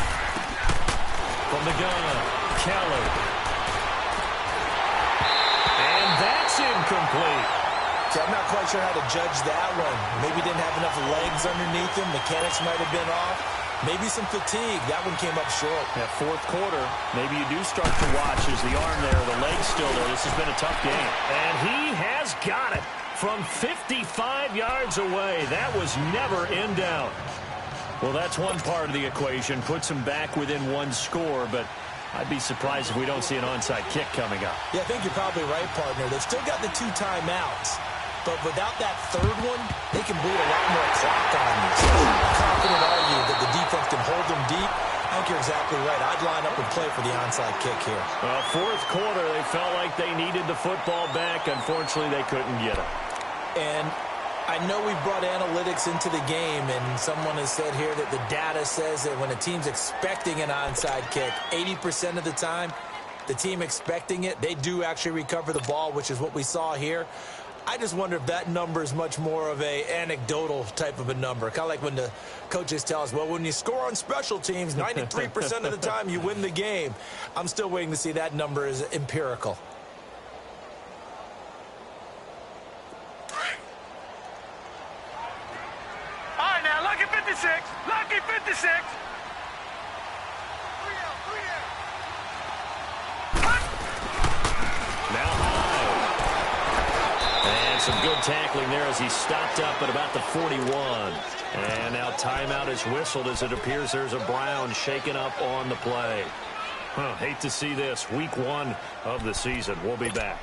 From the gun, Kelly. And that's incomplete. See, I'm not quite sure how to judge that one. Maybe didn't have enough legs underneath him. Mechanics might have been off. Maybe some fatigue. That one came up short. That fourth quarter, maybe you do start to watch as the arm there, the leg's still there. This has been a tough game. And he has got it from 55 yards away. That was never in doubt. Well, that's one part of the equation. Puts him back within one score, but I'd be surprised if we don't see an onside kick coming up. Yeah, I think you're probably right, partner. They've still got the 2 timeouts. But without that third one, they can bleed a lot more clock on you. So I'm confident argue that the defense can hold them deep. I think you're exactly right. I'd line up and play for the onside kick here. Well, fourth quarter, they felt like they needed the football back. Unfortunately, they couldn't get it. And I know we brought analytics into the game, and someone has said here that the data says that when a team's expecting an onside kick, 80% of the time, the team expecting it, they do actually recover the ball, which is what we saw here. I just wonder if that number is much more of a anecdotal type of a number. Kind of like when the coaches tell us, well, when you score on special teams, 93% of the time you win the game. I'm still waiting to see that number is empirical. All right, now, lucky 56. Lucky 56. Now high. And some good tackling there as he stopped up at about the 41. And now timeout is whistled as it appears there's a Brown shaken up on the play. Hate to see this. Week 1 of the season. We'll be back.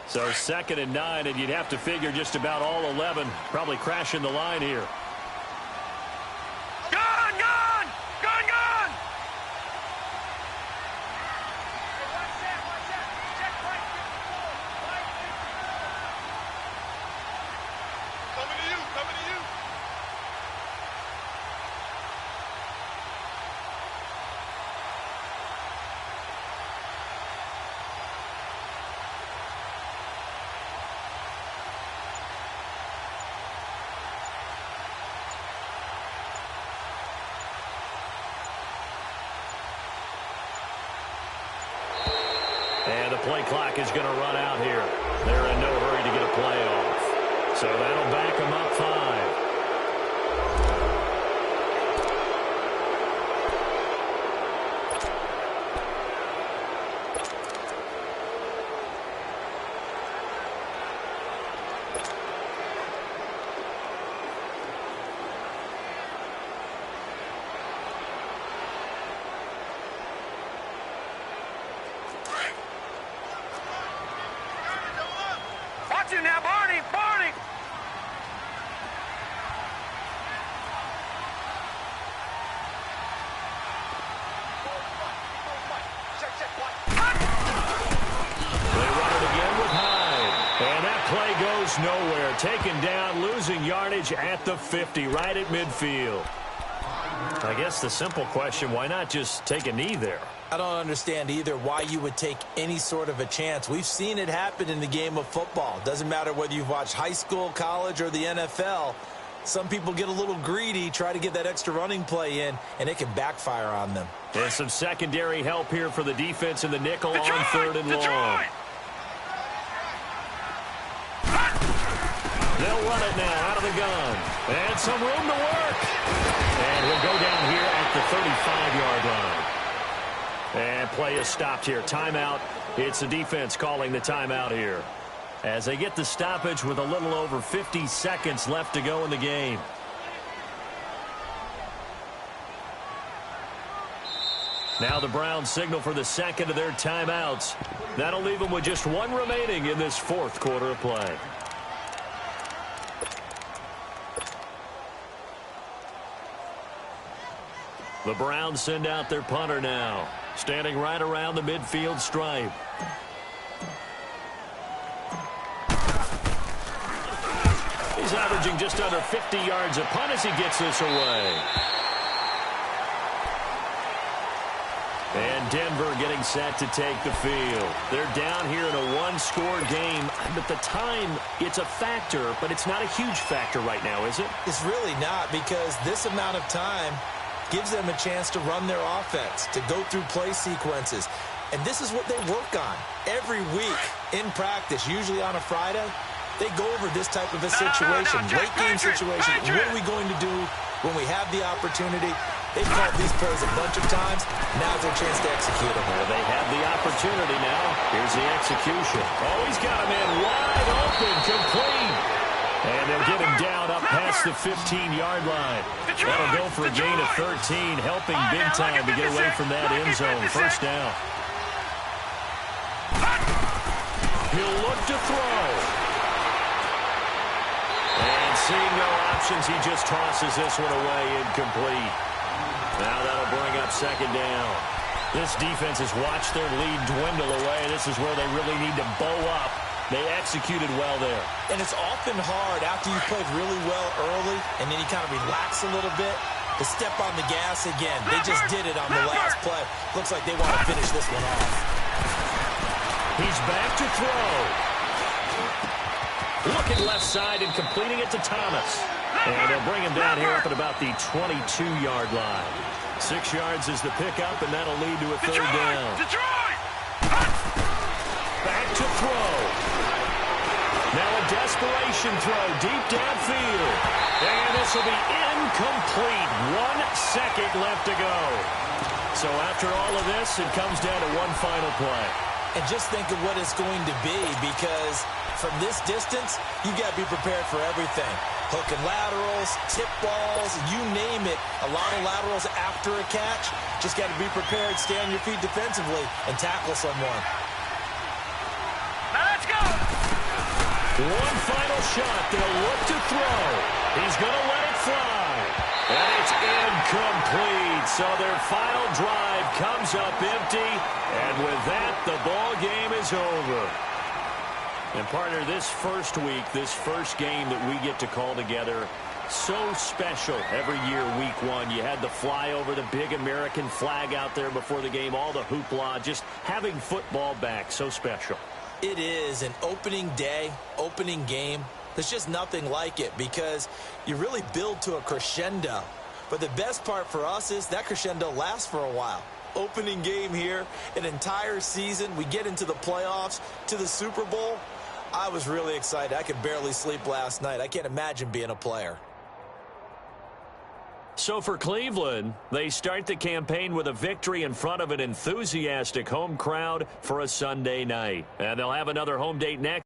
So 2nd and 9, and you'd have to figure just about all 11 probably crashing the line here. Gone, gone, gone, gone. Coming to you, coming to you. And the play clock is going to run out here. They're in no hurry to get a play off. So that'll back them up 5. Watch it now, Barney, Barney. They run it again with Hyde. And that play goes nowhere. Taken down, losing yardage at the 50, right at midfield. I guess the simple question, why not just take a knee there? I don't understand either why you would take any sort of a chance. We've seen it happen in the game of football. Doesn't matter whether you've watched high school, college, or the NFL. Some people get a little greedy, try to get that extra running play in, and it can backfire on them. And some secondary help here for the defense in the nickel on 3rd and long. Detroit. They'll run it now out of the gun. And some room to work. And he'll go down here at the 35-yard line. And play is stopped here. Timeout. It's the defense calling the timeout here, as they get the stoppage with a little over 50 seconds left to go in the game. Now the Browns signal for the 2nd of their timeouts. That'll leave them with just 1 remaining in this 4th quarter of play. The Browns send out their punter now, standing right around the midfield stripe. He's averaging just under 50 yards a punt as he gets this away. And Denver getting set to take the field. They're down here in a one-score game. At the time, it's a factor, but it's not a huge factor right now, is it? It's really not, because this amount of time gives them a chance to run their offense, to go through play sequences. And this is what they work on every week in practice, usually on a Friday. They go over this type of a situation, late-game situation. What are we going to do when we have the opportunity? They've called these plays a bunch of times. Now's their chance to execute them. Well, they have the opportunity now. Here's the execution. Oh, he's got him in wide open, complete. And they'll get him down up past the 15-yard line. That'll go for a gain of 13, helping big time to get away from that end zone. First down. He'll look to throw. And seeing no options, he just tosses this one away, incomplete. Now that'll bring up second down. This defense has watched their lead dwindle away. This is where they really need to bow up. They executed well there. And it's often hard after you played really well early and then you kind of relax a little bit to step on the gas again. They just did it on the last play. Looks like they want to finish this one off. He's back to throw. Looking left side and completing it to Thomas. And they'll bring him down here up at about the 22-yard line. 6 yards is the pickup, and that'll lead to a third down. Back to throw. Now a desperation throw deep downfield. And this will be incomplete. 1 second left to go. So after all of this, it comes down to one final play. And just think of what it's going to be, because from this distance, you've got to be prepared for everything. Hook and laterals, tip balls, you name it. A lot of laterals after a catch. Just got to be prepared, stay on your feet defensively, and tackle someone. Now let's go! One final shot. They'll look to throw. He's going to let it fly. And it's incomplete. So their final drive comes up empty. And with that, the ball game is over. And partner, this first week, this first game that we get to call together, so special every year, week one. You had the flyover, the big American flag out there before the game, all the hoopla, just having football back, so special. It is an opening day, opening game. There's just nothing like it because you really build to a crescendo. But the best part for us is that crescendo lasts for a while. Opening game here, an entire season. We get into the playoffs, to the Super Bowl. I was really excited. I could barely sleep last night. I can't imagine being a player. So for Cleveland, they start the campaign with a victory in front of an enthusiastic home crowd for a Sunday night. And they'll have another home date next.